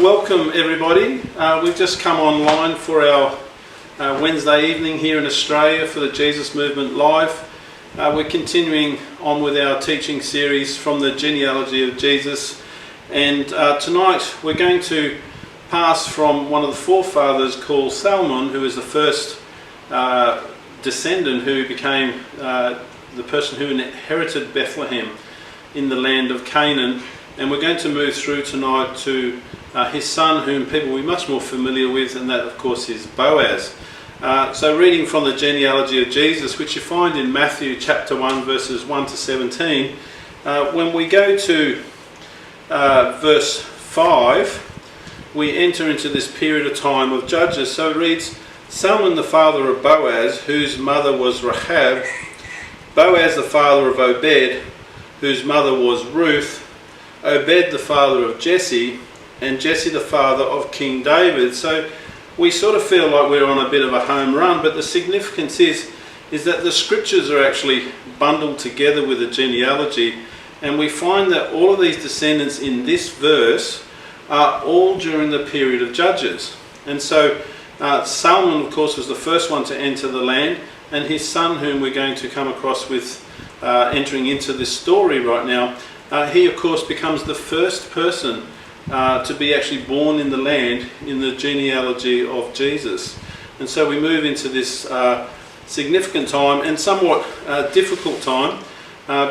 Welcome everybody. We've just come online for our Wednesday evening here in Australia for the Jesus Movement Live. We're continuing on with our teaching series from the genealogy of Jesus, and tonight we're going to pass from one of the forefathers called Salmon, who is the first descendant who became the person who inherited Bethlehem in the land of Canaan, and we're going to move through tonight to his son, whom people will be much more familiar with, and that of course is Boaz. So reading from the genealogy of Jesus, which you find in Matthew chapter 1 verses 1 to 17, when we go to verse 5, we enter into this period of time of judges. So it reads, Salmon the father of Boaz, whose mother was Rahab, Boaz the father of Obed, whose mother was Ruth, Obed the father of Jesse, and Jesse the father of King David. So we sort of feel like we're on a bit of a home run, but the significance is that the scriptures are actually bundled together with the genealogy, and we find that all of these descendants in this verse are all during the period of Judges. And so Salmon, of course, was the first one to enter the land, and his son, whom we're going to come across with entering into this story right now, he of course becomes the first person to be actually born in the land in the genealogy of Jesus. And so we move into this significant time and somewhat difficult time,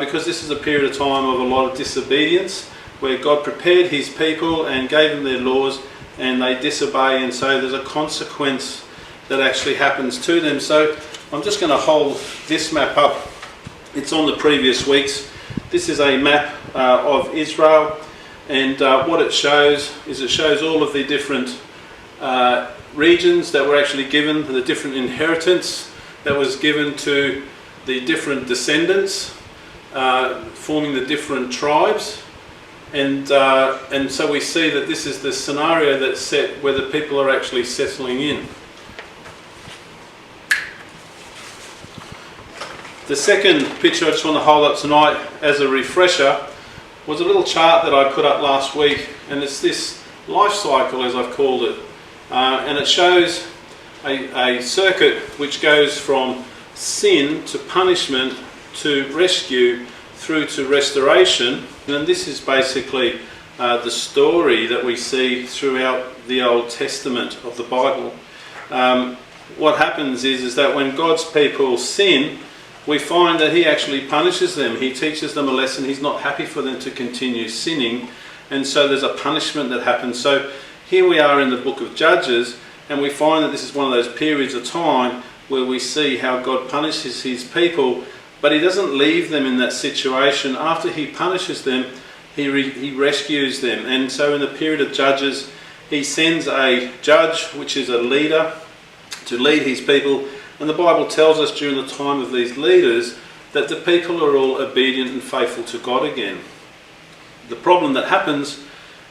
because this is a period of time of a lot of disobedience, where God prepared his people and gave them their laws, and they disobey, and so there's a consequence that actually happens to them. So I'm just going to hold this map up. It's on the previous weeks. This is a map of Israel, and what it shows is it shows all of the different regions that were actually given, the different inheritance that was given to the different descendants, forming the different tribes, and so we see that this is the scenario that's set where the people are actually settling in. The second picture I just want to hold up tonight as a refresher was a little chart that I put up last week, and it's this life cycle, as I've called it, and it shows a circuit which goes from sin to punishment to rescue through to restoration. And this is basically the story that we see throughout the Old Testament of the Bible. What happens is that when God's people sin, we find that he actually punishes them. He teaches them a lesson. He's not happy for them to continue sinning, and so there's a punishment that happens. So here we are in the book of Judges, and we find that this is one of those periods of time where we see how God punishes his people, but he doesn't leave them in that situation. After he punishes them, he rescues them. And so in the period of Judges, he sends a judge, which is a leader, to lead his people. And the Bible tells us during the time of these leaders that the people are all obedient and faithful to God again. The problem that happens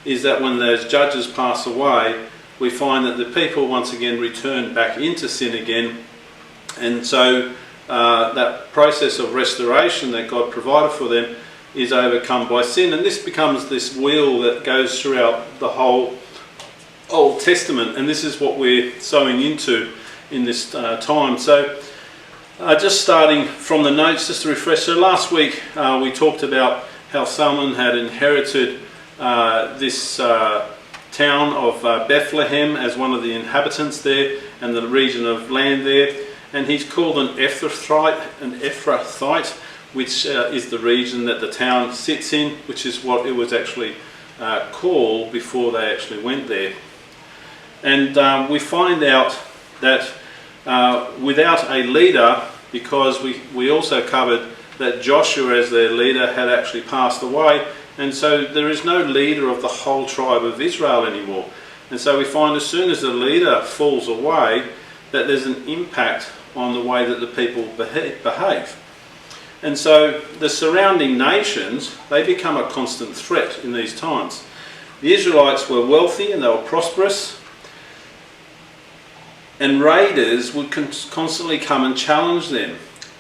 is that when those judges pass away, we find that the people once again return back into sin again. And so that process of restoration that God provided for them is overcome by sin. And this becomes this wheel that goes throughout the whole Old Testament. And this is what we're sowing into in this time. So just starting from the notes, just to refresh. So last week we talked about how Salmon had inherited this town of Bethlehem as one of the inhabitants there, and the region of land there, and he's called an Ephrathite, which is the region that the town sits in, which is what it was actually called before they actually went there. And we find out that without a leader, because we also covered that Joshua as their leader had actually passed away, and so there is no leader of the whole tribe of Israel anymore. And so we find as soon as the leader falls away, that there's an impact on the way that the people behave. And so the surrounding nations, they become a constant threat in these times. The Israelites were wealthy and they were prosperous, and raiders would constantly come and challenge them.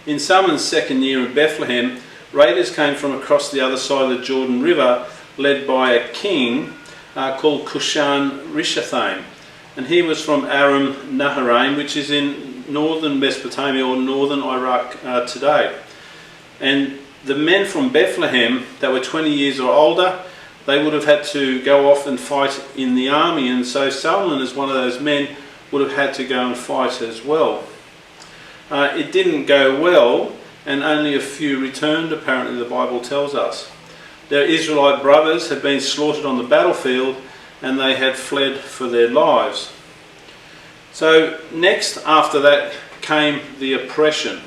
In Salmon's second year in Bethlehem, raiders came from across the other side of the Jordan River, led by a king called Kishon Rishathaim, and he was from Aram Naharaim, which is in northern Mesopotamia or northern Iraq today. And the men from Bethlehem that were 20 years or older, they would have had to go off and fight in the army, and so Solomon, as one of those men, would have had to go and fight as well. It didn't go well, and only a few returned, apparently the Bible tells us. Their Israelite brothers had been slaughtered on the battlefield, and they had fled for their lives. So next after that came the oppression.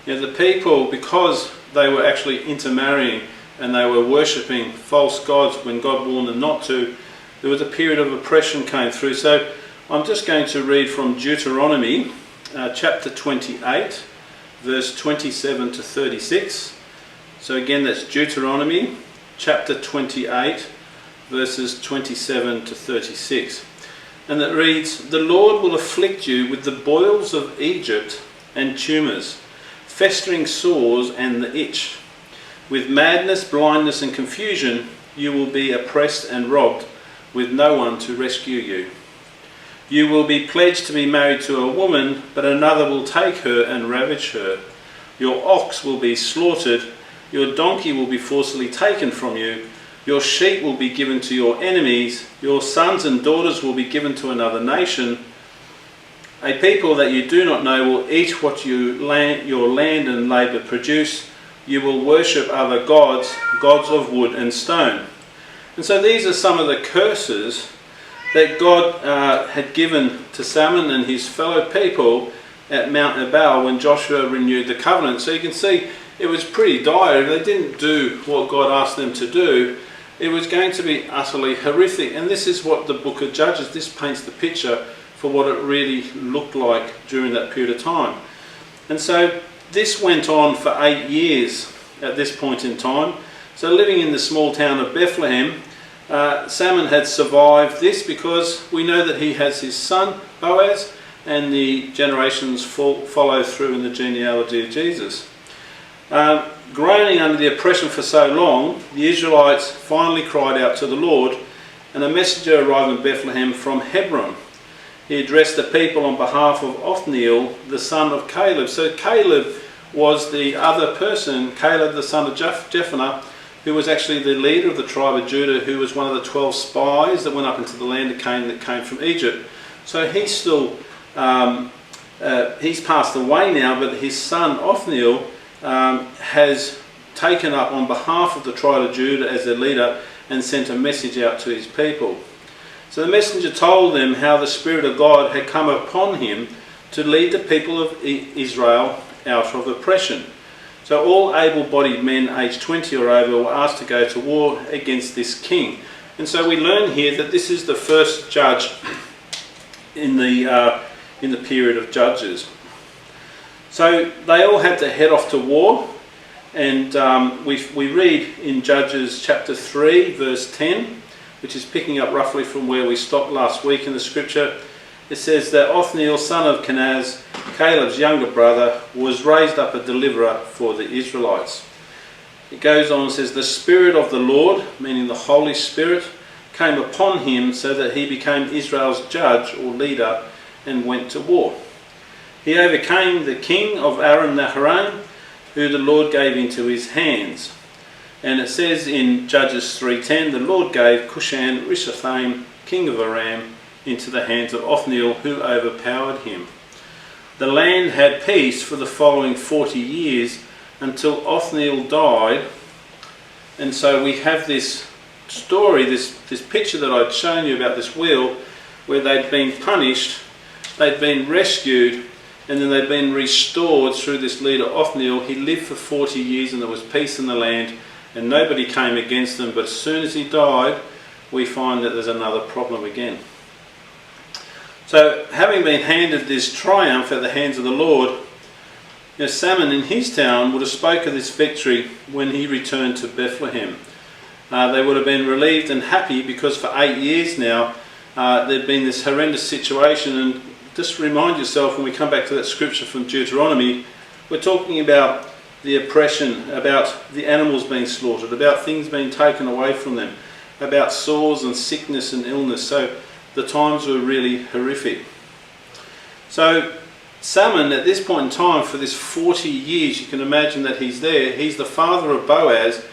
The people, because they were actually intermarrying and they were worshipping false gods when God warned them not to, there was a period of oppression came through. So I'm just going to read from Deuteronomy chapter 28, verse 27 to 36. So again, that's Deuteronomy chapter 28, verses 27 to 36. And it reads, "The Lord will afflict you with the boils of Egypt and tumours, festering sores and the itch. With madness, blindness and confusion you will be oppressed and robbed, with no one to rescue you. You will be pledged to be married to a woman, but another will take her and ravage her. Your ox will be slaughtered, your donkey will be forcibly taken from you, your sheep will be given to your enemies, your sons and daughters will be given to another nation. A people that you do not know will eat what your land and labour produce. You will worship other gods, gods of wood and stone." And so these are some of the curses that God had given to Salmon and his fellow people at Mount Ebal when Joshua renewed the covenant. So you can see it was pretty dire. If they didn't do what God asked them to do, it was going to be utterly horrific. And this is what the book of Judges, this paints the picture for what it really looked like during that period of time. And so this went on for 8 years at this point in time. So living in the small town of Bethlehem, Salmon had survived this because we know that he has his son Boaz, and the generations follow through in the genealogy of Jesus. Groaning under the oppression for so long, the Israelites finally cried out to the Lord, and a messenger arrived in Bethlehem from Hebron. He addressed the people on behalf of Othniel, the son of Caleb. So Caleb was the other person, Caleb the son of Jephunneh, who was actually the leader of the tribe of Judah, who was one of the 12 spies that went up into the land of Canaan that came from Egypt. So he's still, he's passed away now, but his son Othniel has taken up on behalf of the tribe of Judah as their leader and sent a message out to his people. So the messenger told them how the Spirit of God had come upon him to lead the people of Israel out of oppression. So all able-bodied men aged 20 or over were asked to go to war against this king. And so we learn here that this is the first judge in the period of Judges. So they all had to head off to war, and we read in Judges chapter 3 verse 10, which is picking up roughly from where we stopped last week in the scripture. It says that Othniel, son of Kenaz, Caleb's younger brother, was raised up a deliverer for the Israelites. It goes on and says, "The Spirit of the Lord," meaning the Holy Spirit, "came upon him so that he became Israel's judge or leader and went to war. He overcame the king of Aram Naharaim, who the Lord gave into his hands." And it says in Judges 3:10, "The Lord gave Kishon Rishathaim, king of Aram, into the hands of Othniel, who overpowered him." The land had peace for the following 40 years until Othniel died. And so we have this story, this picture that I'd shown you about this wheel, where they'd been punished, they'd been rescued, and then they'd been restored through this leader Othniel. He lived for 40 years and there was peace in the land and nobody came against them. But as soon as he died, we find that there's another problem again. So having been handed this triumph at the hands of the Lord, Salmon in his town would have spoke of this victory when he returned to Bethlehem. They would have been relieved and happy because for 8 years now there'd been this horrendous situation. And just remind yourself, when we come back to that scripture from Deuteronomy, we're talking about the oppression, about the animals being slaughtered, about things being taken away from them. about sores and sickness and illness. So the times were really horrific. So Salmon, at this point in time, for this 40 years, you can imagine that he's there. He's the father of Boaz.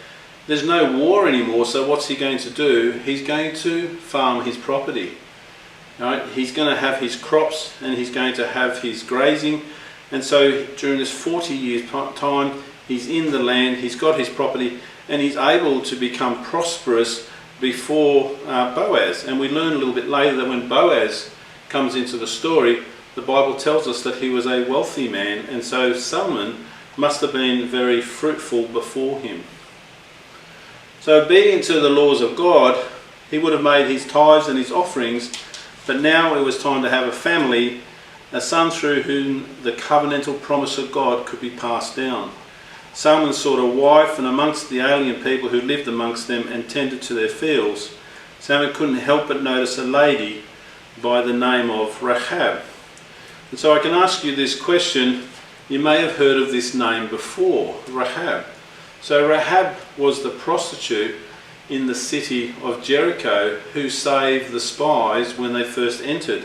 There's no war anymore, so what's he going to do? He's going to farm his property. Right? He's going to have his crops and he's going to have his grazing. And so during this 40 years time, he's in the land, he's got his property, and he's able to become prosperous before Boaz. And we learn a little bit later that when Boaz comes into the story, the Bible tells us that he was a wealthy man, and so Salmon must have been very fruitful before him. So obedient to the laws of God, he would have made his tithes and his offerings, but now it was time to have a family, a son through whom the covenantal promise of God could be passed down. Salmon sought a wife, and amongst the alien people who lived amongst them and tended to their fields, Salmon couldn't help but notice a lady by the name of Rahab. And so I can ask you this question. You may have heard of this name before, Rahab. So Rahab was the prostitute in the city of Jericho who saved the spies when they first entered.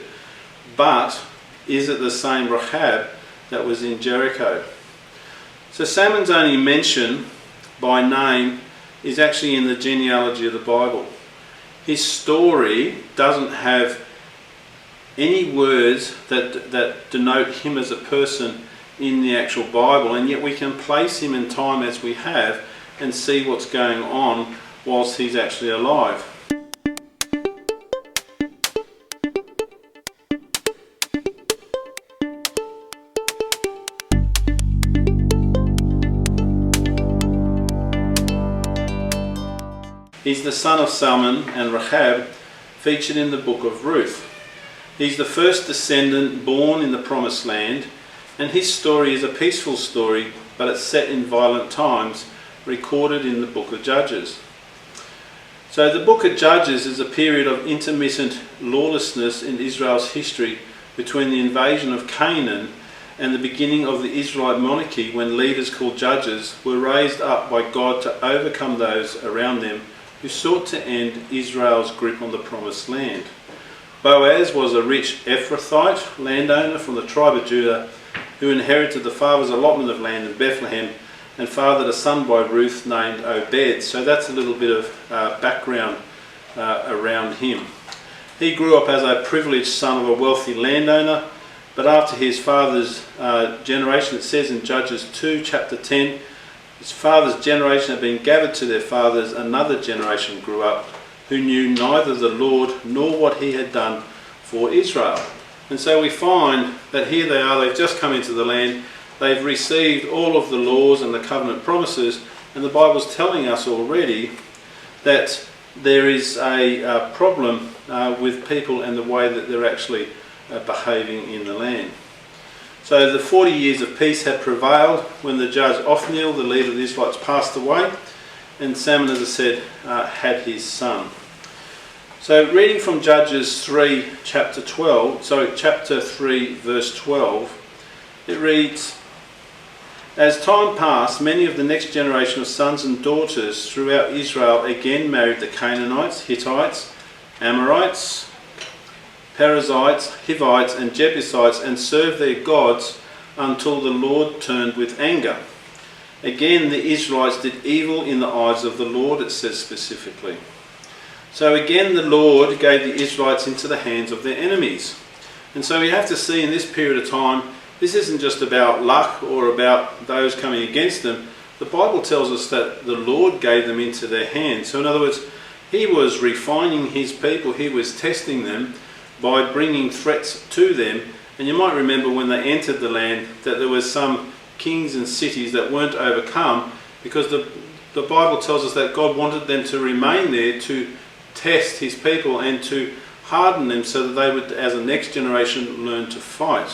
But is it the same Rahab that was in Jericho? So Salmon's only mention by name is actually in the genealogy of the Bible. His story doesn't have any words that denote him as a person in the actual Bible, and yet we can place him in time as we have and see what's going on whilst he's actually alive. He's the son of Salmon and Rahab, featured in the Book of Ruth. He's the first descendant born in the Promised Land, and his story is a peaceful story, but it's set in violent times, recorded in the Book of Judges. So the Book of Judges is a period of intermittent lawlessness in Israel's history between the invasion of Canaan and the beginning of the Israelite monarchy, when leaders called judges were raised up by God to overcome those around them who sought to end Israel's grip on the Promised Land. Boaz was a rich Ephrathite landowner from the tribe of Judah who inherited the father's allotment of land in Bethlehem and fathered a son by Ruth named Obed. So that's a little bit of background around him. He grew up as a privileged son of a wealthy landowner, but after his father's generation, it says in Judges 2, chapter 10, his father's generation had been gathered to their fathers, another generation grew up who knew neither the Lord nor what he had done for Israel. And so we find that here they are, they've just come into the land, they've received all of the laws and the covenant promises, and the Bible's telling us already that there is a problem with people and the way that they're actually behaving in the land. So the 40 years of peace had prevailed when the judge Othniel, the leader of the Israelites, passed away, and Salmon, as I said, had his son. So reading from Judges 3, chapter 3, verse 12, it reads, "As time passed, many of the next generation of sons and daughters throughout Israel again married the Canaanites, Hittites, Amorites, Perizzites, Hivites and Jebusites, and served their gods until the Lord turned with anger. Again, the Israelites did evil in the eyes of the Lord," it says specifically. So again, the Lord gave the Israelites into the hands of their enemies. And so we have to see in this period of time, this isn't just about luck or about those coming against them. The Bible tells us that the Lord gave them into their hands. So in other words, he was refining his people, he was testing them by bringing threats to them. And you might remember when they entered the land that there were some kings and cities that weren't overcome, because the Bible tells us that God wanted them to remain there to test his people and to harden them so that they would, as a next generation, learn to fight.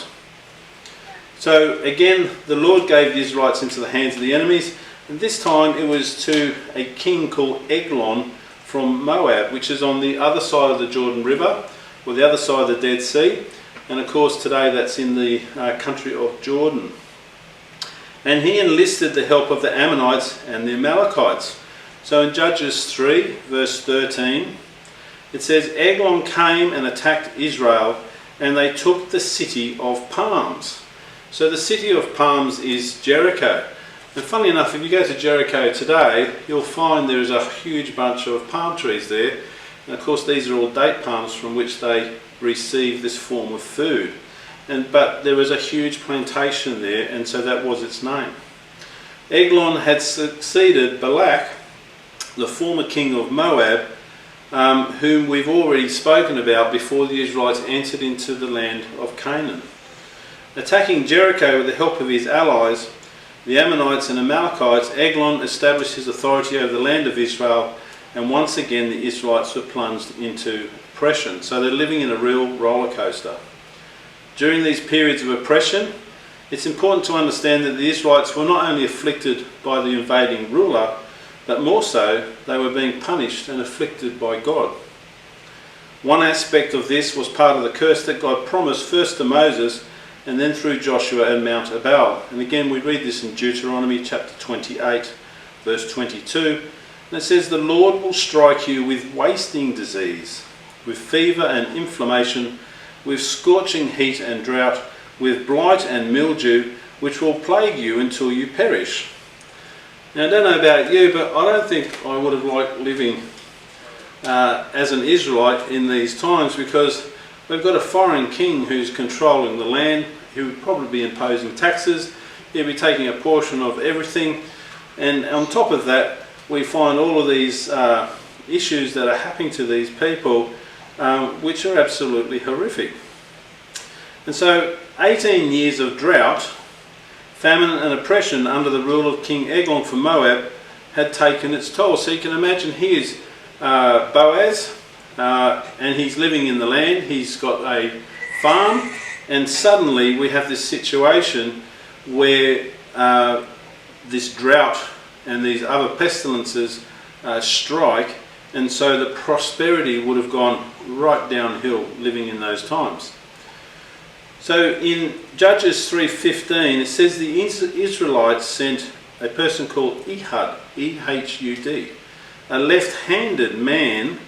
So again, the Lord gave the Israelites into the hands of the enemies, and this time it was to a king called Eglon from Moab, which is on the other side of the Jordan River, or the other side of the Dead Sea, and of course today that's in the country of Jordan. And he enlisted the help of the Ammonites and the Amalekites. So in Judges 3, verse 13, it says, Eglon came and attacked Israel, and they took the city of palms. So the city of palms is Jericho. And funnily enough, if you go to Jericho today, you'll find there is a huge bunch of palm trees there. And of course these are all date palms from which they receive this form of food. But there was a huge plantation there, and so that was its name. Eglon had succeeded Balak, the former king of Moab, whom we've already spoken about before the Israelites entered into the land of Canaan. Attacking Jericho with the help of his allies, the Ammonites and Amalekites, Eglon established his authority over the land of Israel, and once again the Israelites were plunged into oppression. So they're living in a real roller coaster. During these periods of oppression, it's important to understand that the Israelites were not only afflicted by the invading ruler, but more so, they were being punished and afflicted by God. One aspect of this was part of the curse that God promised first to Moses and then through Joshua at Mount Ebal. And again, we read this in Deuteronomy chapter 28, verse 22. And it says, the Lord will strike you with wasting disease, with fever and inflammation, with scorching heat and drought, with blight and mildew, which will plague you until you perish. Now, I don't know about you, but I don't think I would have liked living as an Israelite in these times, because we've got a foreign king who's controlling the land, who would probably be imposing taxes, he'll be taking a portion of everything, and on top of that we find all of these issues that are happening to these people, which are absolutely horrific. And so 18 years of drought, famine and oppression under the rule of King Eglon from Moab had taken its toll. So you can imagine here's Boaz, and he's living in the land, he's got a farm, and suddenly we have this situation where this drought and these other pestilences strike, and so the prosperity would have gone right downhill living in those times. So in Judges 3:15 it says the Israelites sent a person called Ehud, E-H-U-D, a left-handed man,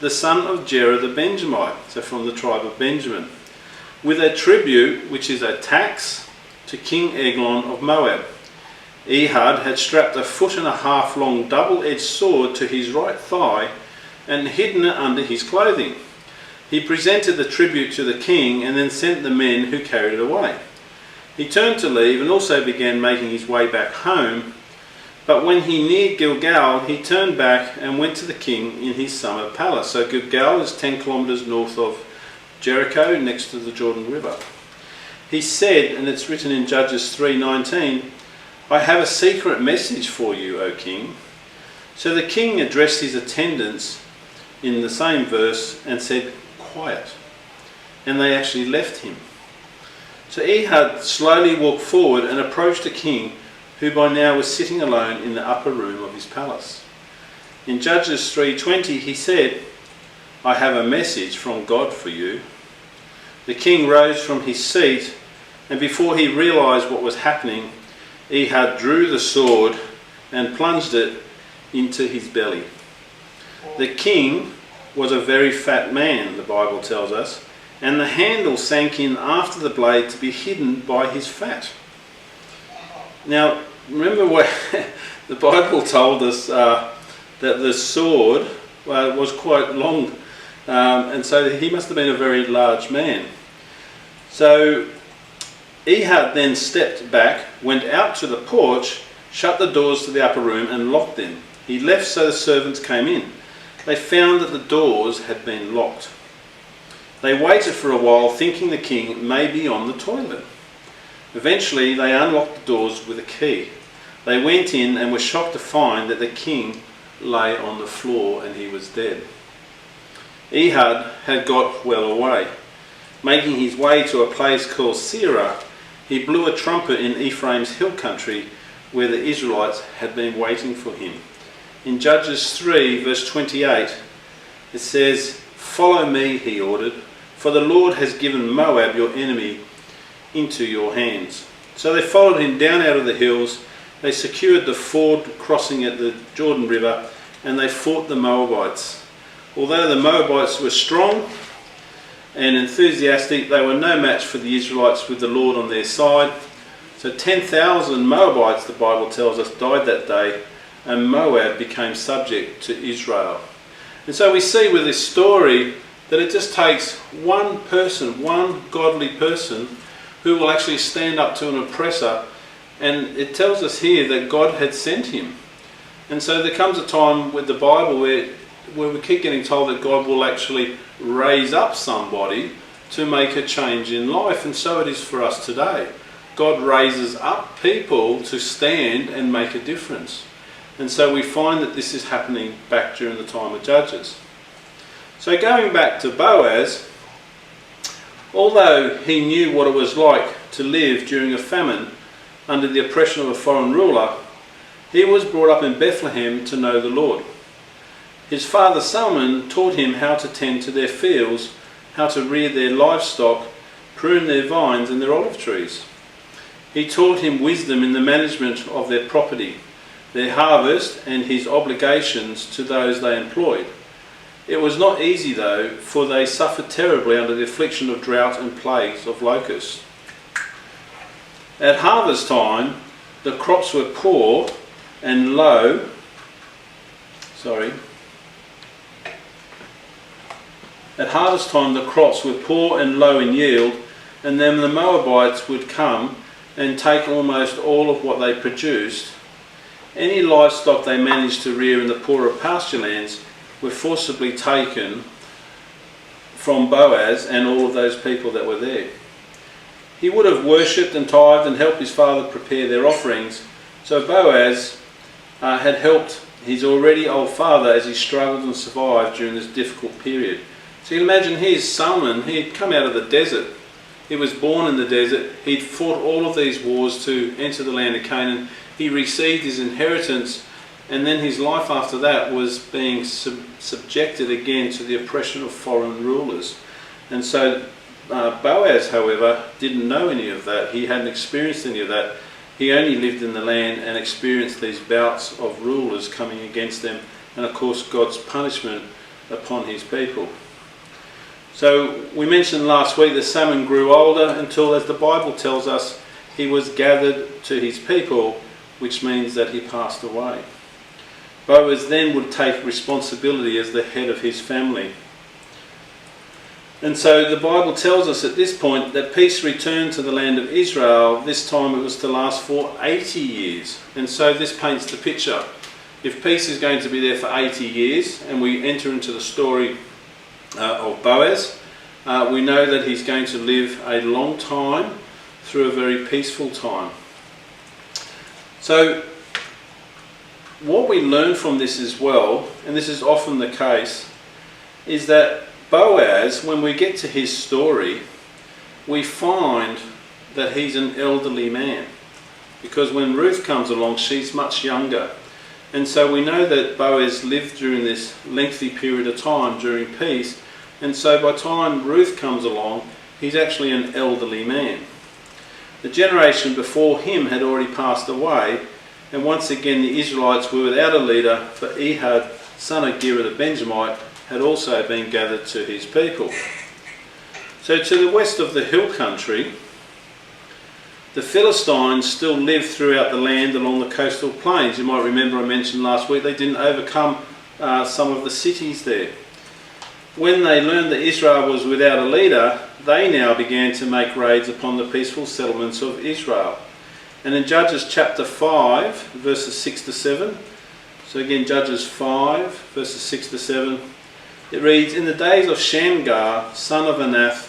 the son of Jeruel the Benjamite, so from the tribe of Benjamin, with a tribute, which is a tax, to King Eglon of Moab. Ehud had strapped a 1.5 foot long double-edged sword to his right thigh and hidden it under his clothing. He presented the tribute to the king and then sent the men who carried it away. He turned to leave and also began making his way back home, but when he neared Gilgal, he turned back and went to the king in his summer palace. So Gilgal is 10 kilometres north of Jericho, next to the Jordan River. He said, and it's written in Judges 3:19, I have a secret message for you, O king. So the king addressed his attendants in the same verse and said, quiet. And they actually left him. So Ehud slowly walked forward and approached the king, who by now was sitting alone in the upper room of his palace. In Judges 3:20 he said, I have a message from God for you. The king rose from his seat, and before he realised what was happening, Ehud drew the sword and plunged it into his belly. The king was a very fat man, the Bible tells us, and the handle sank in after the blade to be hidden by his fat. Now, remember what the Bible told us, that the sword was quite long, and so he must have been a very large man. So Ehud then stepped back, went out to the porch, shut the doors to the upper room and locked them. He left so the servants came in. They found that the doors had been locked. They waited for a while, thinking the king may be on the toilet. Eventually they unlocked the doors with a key. They went in and were shocked to find that the king lay on the floor and he was dead. Ehud had got well away. Making his way to a place called Sisera, he blew a trumpet in Ephraim's hill country, where the Israelites had been waiting for him. In Judges 3 verse 28 it says, follow me, he ordered, for the Lord has given Moab, your enemy, into your hands. So they followed him down out of the hills. They secured the ford crossing at the Jordan River, and they fought the Moabites. Although the Moabites were strong and enthusiastic, they were no match for the Israelites with the Lord on their side. So 10,000 Moabites, the Bible tells us, died that day, and Moab became subject to Israel. And so we see with this story that it just takes one person, one godly person, who will actually stand up to an oppressor. And it tells us here that God had sent him. And so there comes a time with the Bible where we keep getting told that God will actually raise up somebody to make a change in life. And so it is for us today. God raises up people to stand and make a difference. And so we find that this is happening back during the time of Judges. So going back to Boaz, although he knew what it was like to live during a famine under the oppression of a foreign ruler, he was brought up in Bethlehem to know the Lord. His father Solomon taught him how to tend to their fields, how to rear their livestock, prune their vines and their olive trees. He taught him wisdom in the management of their property, their harvest and his obligations to those they employed. It was not easy though, for they suffered terribly under the affliction of drought and plagues of locusts. At harvest time, the crops were poor and low. At harvest time, the crops were poor and low in yield, and then the Moabites would come and take almost all of what they produced. Any livestock they managed to rear in the poorer pasture lands were forcibly taken from Boaz and all of those people that were there. He would have worshipped and tithed and helped his father prepare their offerings. So Boaz had helped his already old father as he struggled and survived during this difficult period. So you can imagine here's Solomon. He'd come out of the desert. He was born in the desert. He'd fought all of these wars to enter the land of Canaan. He received his inheritance, and then his life after that was being subjected again to the oppression of foreign rulers. And so Boaz, however, didn't know any of that. He hadn't experienced any of that. He only lived in the land and experienced these bouts of rulers coming against them, and of course God's punishment upon his people. So we mentioned last week that Solomon grew older until, as the Bible tells us, he was gathered to his people, which means that he passed away. Boaz then would take responsibility as the head of his family. And so the Bible tells us at this point that peace returned to the land of Israel. This time it was to last for 80 years. And so this paints the picture. If peace is going to be there for 80 years, and we enter into the story of Boaz, we know that he's going to live a long time through a very peaceful time. So what we learn from this as well, and this is often the case, is that Boaz, when we get to his story, we find that he's an elderly man. Because when Ruth comes along, she's much younger. And so we know that Boaz lived during this lengthy period of time during peace. And so by the time Ruth comes along, he's actually an elderly man. The generation before him had already passed away. And once again, the Israelites were without a leader, for Ehud, son of Gera the Benjamite, had also been gathered to his people. So to the west of the hill country, the Philistines still lived throughout the land along the coastal plains. You might remember I mentioned last week they didn't overcome some of the cities there. When they learned that Israel was without a leader, they now began to make raids upon the peaceful settlements of Israel. And in Judges chapter 5, verses 6 to 7, so again Judges 5, verses 6 to 7, it reads, "In the days of Shamgar, son of Anath,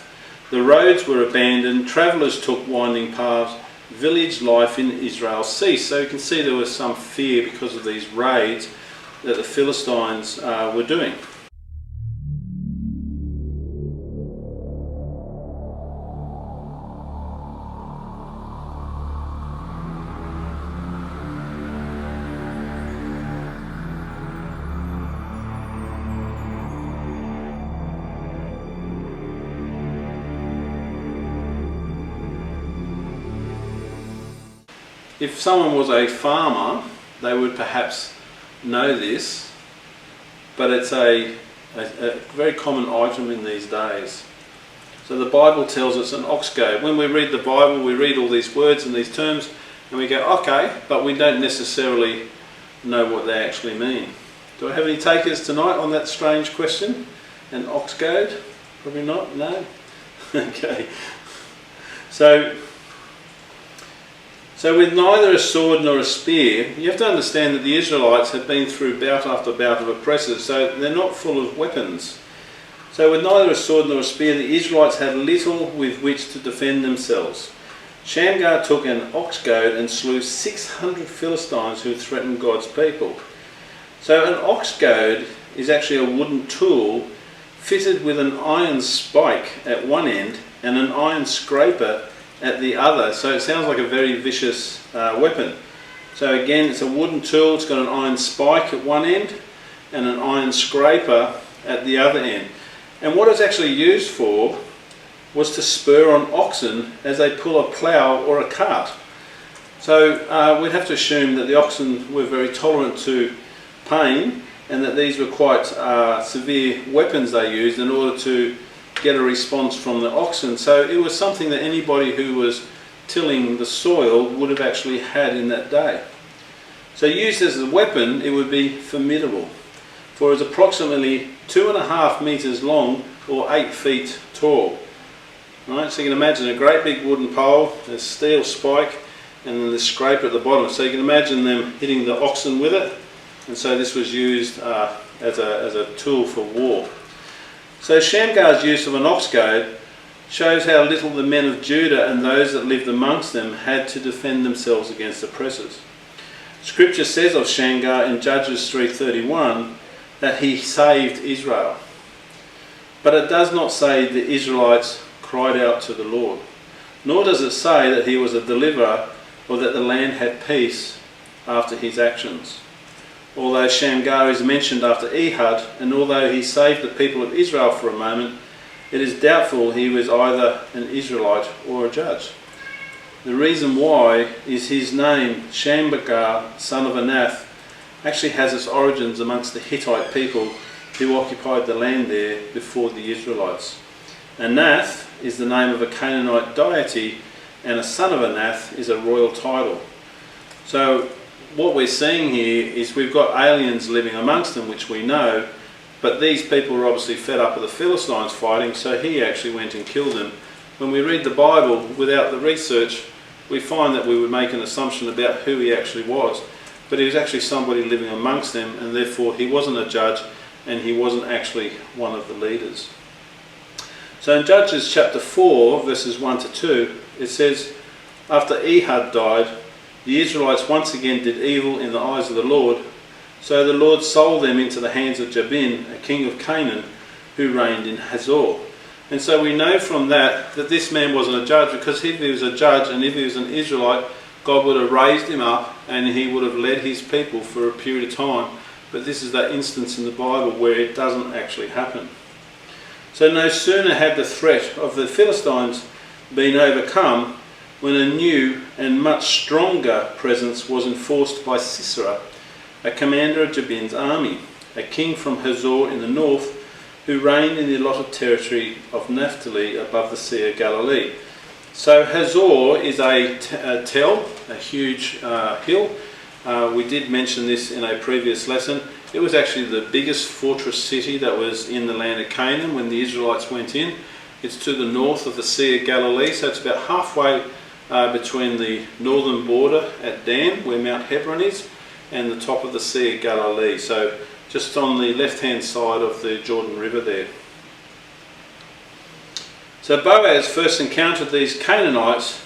the roads were abandoned, travellers took winding paths, village life in Israel ceased." So you can see there was some fear because of these raids that the Philistines were doing. If someone was a farmer, they would perhaps know this, but it's a very common item in these days. So the Bible tells us an ox goad. When we read the Bible, we read all these words and these terms, and we go, okay, but we don't necessarily know what they actually mean. Do I have any takers tonight on that strange question? An ox goad? Probably not, no? Okay. So with neither a sword nor a spear, you have to understand that the Israelites have been through bout after bout of oppressors, so they're not full of weapons. So with neither a sword nor a spear, the Israelites had little with which to defend themselves. Shamgar took an ox goad and slew 600 Philistines who threatened God's people. So an ox goad is actually a wooden tool fitted with an iron spike at one end and an iron scraper at the other. So it sounds like a very vicious weapon. So again, it's a wooden tool, it's got an iron spike at one end and an iron scraper at the other end. And what it's actually used for was to spur on oxen as they pull a plough or a cart. So we'd have to assume that the oxen were very tolerant to pain, and that these were quite severe weapons they used in order to get a response from the oxen. So it was something that anybody who was tilling the soil would have actually had in that day. So used as a weapon, it would be formidable, for it was approximately 2.5 meters long or 8 feet tall. Right, so you can imagine a great big wooden pole, a steel spike, and then the scraper at the bottom. So you can imagine them hitting the oxen with it, and so this was used as a tool for war. So Shamgar's use of an ox goad shows how little the men of Judah and those that lived amongst them had to defend themselves against oppressors. Scripture says of Shamgar in Judges 3:31 that he saved Israel. But it does not say the Israelites cried out to the Lord, nor does it say that he was a deliverer or that the land had peace after his actions. Although Shamgar is mentioned after Ehud, and although he saved the people of Israel for a moment, it is doubtful he was either an Israelite or a judge. The reason why is his name, Shamgar, son of Anath, actually has its origins amongst the Hittite people who occupied the land there before the Israelites. Anath is the name of a Canaanite deity, and a son of Anath is a royal title. So what we're seeing here is we've got aliens living amongst them, which we know, but these people were obviously fed up with the Philistines fighting, so he actually went and killed them. When we read the Bible without the research, we find that we would make an assumption about who he actually was, but he was actually somebody living amongst them, and therefore he wasn't a judge and he wasn't actually one of the leaders. So in Judges chapter 4 verses 1 to 2 it says, after Ehud died, the Israelites once again did evil in the eyes of the Lord, so the Lord sold them into the hands of Jabin, a king of Canaan, who reigned in Hazor. And so we know from that this man wasn't a judge, because if he was a judge and if he was an Israelite, God would have raised him up and he would have led his people for a period of time. But this is that instance in the Bible where it doesn't actually happen. So no sooner had the threat of the Philistines been overcome when a new and much stronger presence was enforced by Sisera, a commander of Jabin's army, a king from Hazor in the north, who reigned in the allotted territory of Naphtali above the Sea of Galilee. So Hazor is a tell, a huge hill. We did mention this in a previous lesson. It was actually the biggest fortress city that was in the land of Canaan when the Israelites went in. It's to the north of the Sea of Galilee, so it's about halfway between the northern border at Dan, where Mount Hebron is, and the top of the Sea of Galilee. So just on the left-hand side of the Jordan River there. So Boaz first encountered these Canaanites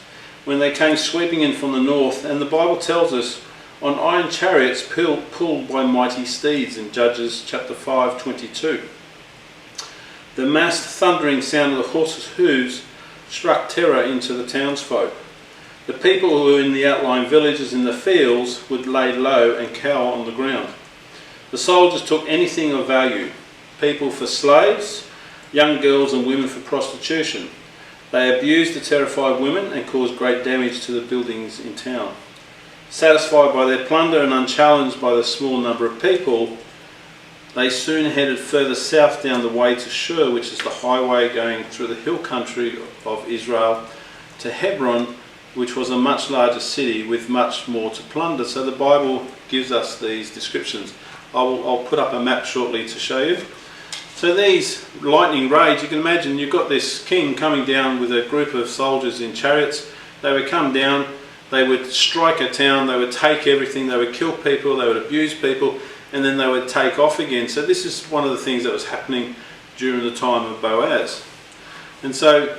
when they came sweeping in from the north, and the Bible tells us on iron chariots pulled by mighty steeds in Judges chapter 5:22. The massed thundering sound of the horses' hooves struck terror into the townsfolk. The people who were in the outlying villages in the fields would lay low and cower on the ground. The soldiers took anything of value, people for slaves, young girls and women for prostitution. They abused the terrified women and caused great damage to the buildings in town. Satisfied by their plunder and unchallenged by the small number of people, they soon headed further south down the way to Shur, which is the highway going through the hill country of Israel, to Hebron, which was a much larger city with much more to plunder. So the Bible gives us these descriptions. I'll put up a map shortly to show you. So these lightning raids, you can imagine you've got this king coming down with a group of soldiers in chariots. They would come down, they would strike a town, they would take everything, they would kill people, they would abuse people, and then they would take off again. So this is one of the things that was happening during the time of Boaz. And so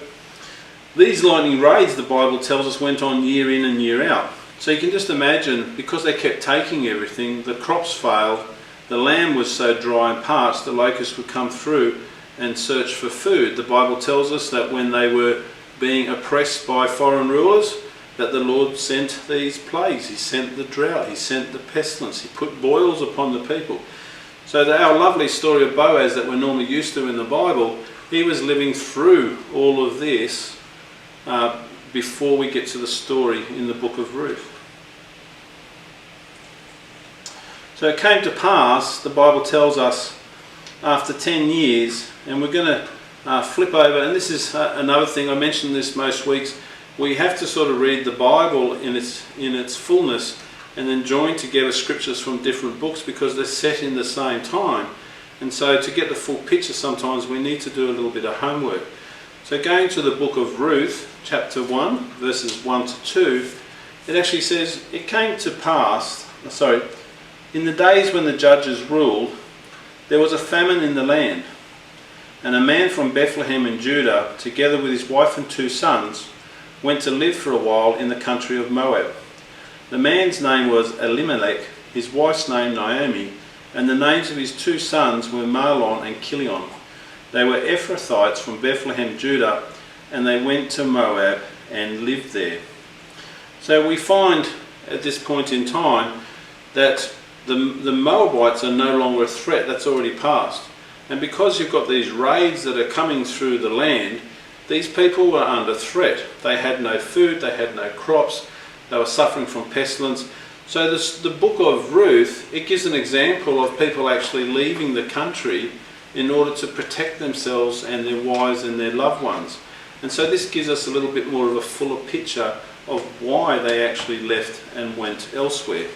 these lightning raids, the Bible tells us, went on year in and year out. So you can just imagine, because they kept taking everything, the crops failed, the land was so dry and parched, the locusts would come through and search for food. The Bible tells us that when they were being oppressed by foreign rulers, that the Lord sent these plagues. He sent the drought, he sent the pestilence, he put boils upon the people. So that our lovely story of Boaz that we're normally used to in the Bible, he was living through all of this before we get to the story in the Book of Ruth. So it came to pass, the Bible tells us, after 10 years, and we're going to flip over, and this is another thing, I mentioned this most weeks, we have to sort of read the Bible in its fullness and then join together scriptures from different books because they're set in the same time. And so to get the full picture sometimes we need to do a little bit of homework. So going to the book of Ruth, chapter 1, verses 1 to 2, it actually says, it came to pass, in the days when the judges ruled, there was a famine in the land, and a man from Bethlehem in Judah, together with his wife and 2 sons, went to live for a while in the country of Moab. The man's name was Elimelech, his wife's name Naomi, and the names of his 2 sons were Mahlon and Kilion. They were Ephrathites from Bethlehem, Judah, and they went to Moab and lived there. So we find at this point in time that the Moabites are no longer a threat. That's already passed. And because you've got these raids that are coming through the land, these people were under threat. They had no food, they had no crops, they were suffering from pestilence. So the book of Ruth, it gives an example of people actually leaving the country in order to protect themselves and their wives and their loved ones. And so this gives us a little bit more of a fuller picture of why they actually left and went elsewhere.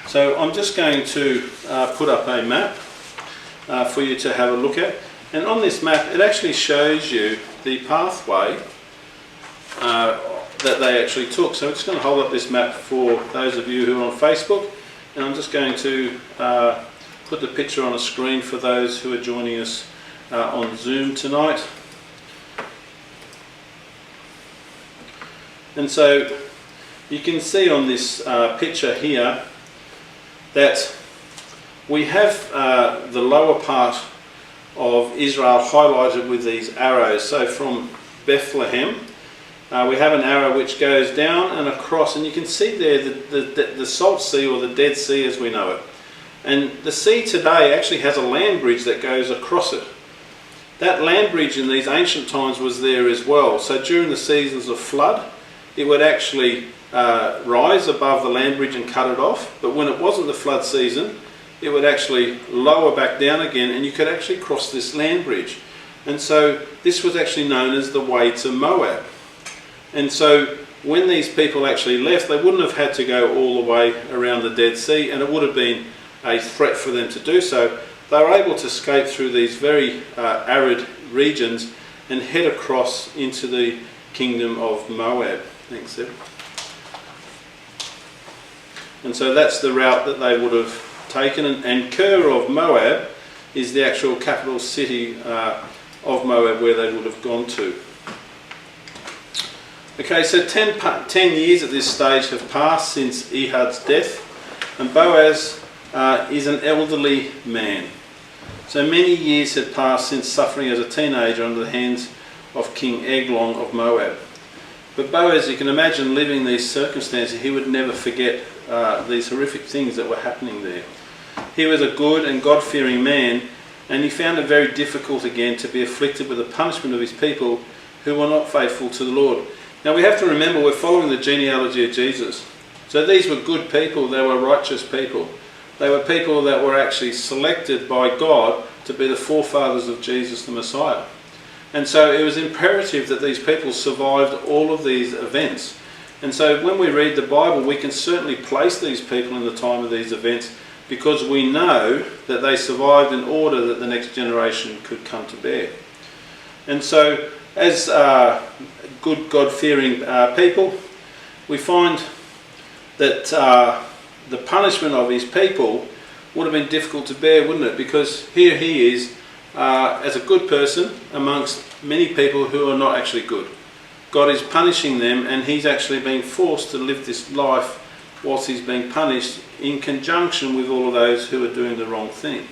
So I'm just going to put up a map for you to have a look at. And on this map, it actually shows you the pathway that they actually took. So I'm just going to hold up this map for those of you who are on Facebook. And I'm just going to put the picture on a screen for those who are joining us on Zoom tonight. And so you can see on this picture here that we have the lower part of Israel highlighted with these arrows. So from Bethlehem, we have an arrow which goes down and across, and you can see there the Salt Sea, or the Dead Sea as we know it. And the sea today actually has a land bridge that goes across it. That land bridge in these ancient times was there as well. So during the seasons of flood, it would actually rise above the land bridge and cut it off, but when it wasn't the flood season, it would actually lower back down again, and you could actually cross this land bridge. And so this was actually known as the way to Moab. And so when these people actually left, they wouldn't have had to go all the way around the Dead Sea, and it would have been a threat for them to do so. They were able to escape through these very arid regions and head across into the kingdom of Moab. Thanks, Seb. And so that's the route that they would have taken. And Ker of Moab is the actual capital city of Moab where they would have gone to. Okay, so 10 years at this stage have passed since Ehud's death, and Boaz is an elderly man. So many years had passed since suffering as a teenager under the hands of King Eglon of Moab. But Boaz, you can imagine living these circumstances, he would never forget these horrific things that were happening there. He was a good and God-fearing man, and he found it very difficult again to be afflicted with the punishment of his people who were not faithful to the Lord. Now we have to remember we're following the genealogy of Jesus. So these were good people, they were righteous people. They were people that were actually selected by God to be the forefathers of Jesus the Messiah. And so it was imperative that these people survived all of these events. And so when we read the Bible, we can certainly place these people in the time of these events, because we know that they survived in order that the next generation could come to bear. And so as good God-fearing people, we find that the punishment of his people would have been difficult to bear, wouldn't it? Because here he is as a good person amongst many people who are not actually good. God is punishing them, and he's actually being forced to live this life whilst he's being punished in conjunction with all of those who are doing the wrong thing.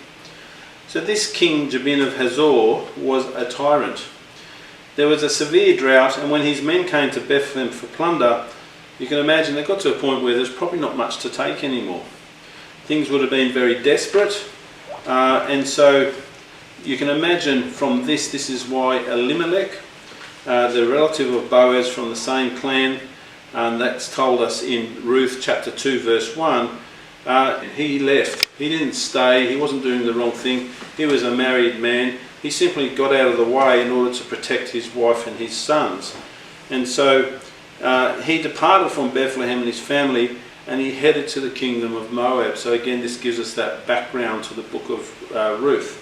So this King Jabin of Hazor was a tyrant. There was a severe drought, and when his men came to Bethlehem for plunder, you can imagine they got to a point where there's probably not much to take anymore. Things would have been very desperate, and so you can imagine from this is why Elimelech, the relative of Boaz from the same clan, and that's told us in Ruth chapter 2 verse 1, he left. He didn't stay, he wasn't doing the wrong thing, he was a married man. He simply got out of the way in order to protect his wife and his sons. And so he departed from Bethlehem and his family, and he headed to the kingdom of Moab. So again, this gives us that background to the book of Ruth.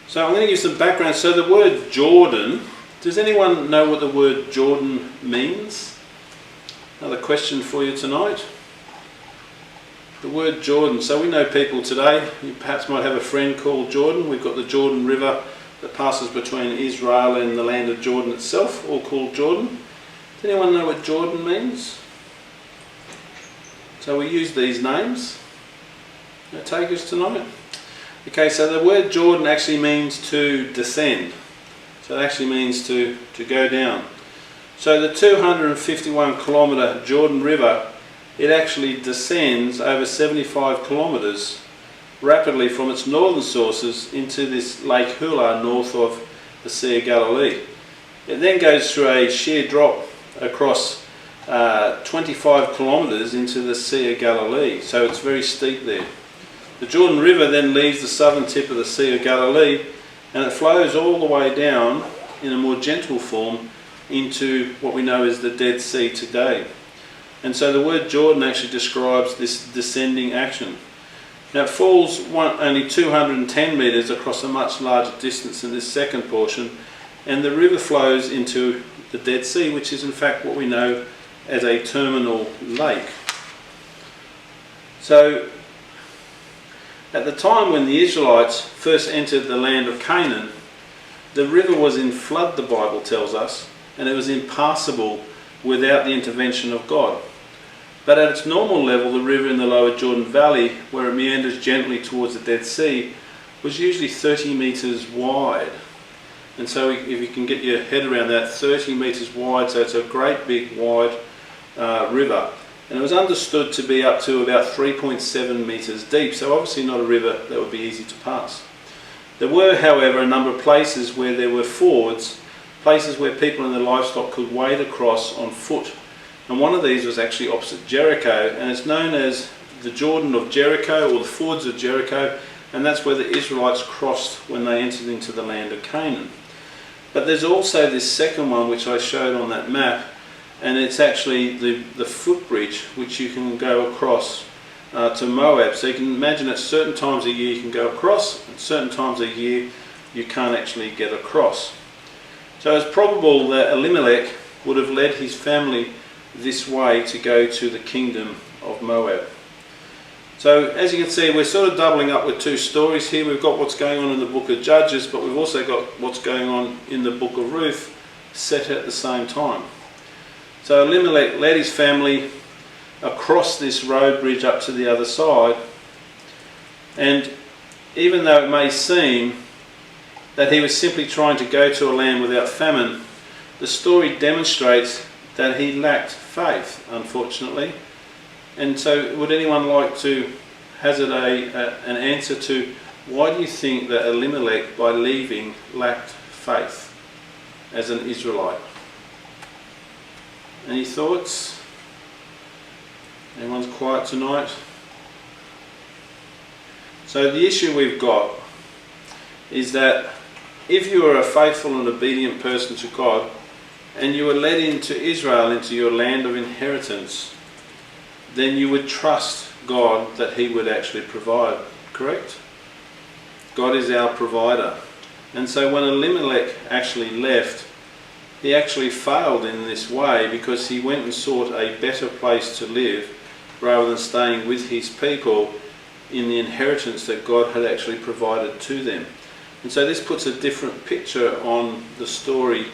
So I'm going to give some background. So the word Jordan, does anyone know what the word Jordan means? Another question for you tonight. The word Jordan. So we know people today, you perhaps might have a friend called Jordan. We've got the Jordan River that passes between Israel and the land of Jordan itself, all called Jordan. Does anyone know what Jordan means? So we use these names. That take us tonight. Okay, so the word Jordan actually means to descend. So it actually means to go down. So the 251 kilometre Jordan River, it actually descends over 75 kilometres rapidly from its northern sources into this Lake Hulah north of the Sea of Galilee. It then goes through a sheer drop across 25 kilometres into the Sea of Galilee, so it's very steep there. The Jordan River then leaves the southern tip of the Sea of Galilee, and it flows all the way down in a more gentle form into what we know as the Dead Sea today. And so the word Jordan actually describes this descending action. Now it falls only 210 metres across a much larger distance in this second portion, and the river flows into the Dead Sea, which is in fact what we know as a terminal lake. So at the time when the Israelites first entered the land of Canaan, the river was in flood, the Bible tells us, and it was impassable without the intervention of God. But at its normal level, the river in the lower Jordan Valley, where it meanders gently towards the Dead Sea, was usually 30 metres wide. And so if you can get your head around that, 30 metres wide, so it's a great big wide river. And it was understood to be up to about 3.7 metres deep, so obviously not a river that would be easy to pass. There were, however, a number of places where there were fords, places where people and their livestock could wade across on foot. And one of these was actually opposite Jericho, and it's known as the Jordan of Jericho, or the fords of Jericho, and that's where the Israelites crossed when they entered into the land of Canaan. But there's also this second one which I showed on that map, and it's actually the footbridge which you can go across to Moab. So you can imagine at certain times a year you can go across, at certain times a year you can't actually get across. So it's probable that Elimelech would have led his family this way to go to the kingdom of Moab. So as you can see, we're sort of doubling up with two stories here. We've got what's going on in the book of Judges, but we've also got what's going on in the book of Ruth set at the same time. So Elimelech led his family across this road bridge up to the other side, and even though it may seem that he was simply trying to go to a land without famine, the story demonstrates that he lacked faith, unfortunately. And so would anyone like to hazard an answer to why do you think that Elimelech, by leaving, lacked faith as an Israelite? Any thoughts? Everyone's quiet tonight? So the issue we've got is that if you are a faithful and obedient person to God, and you were led into Israel, into your land of inheritance, then you would trust God that He would actually provide, correct? God is our provider. And so when Elimelech actually left, he actually failed in this way because he went and sought a better place to live rather than staying with his people in the inheritance that God had actually provided to them. And so this puts a different picture on the story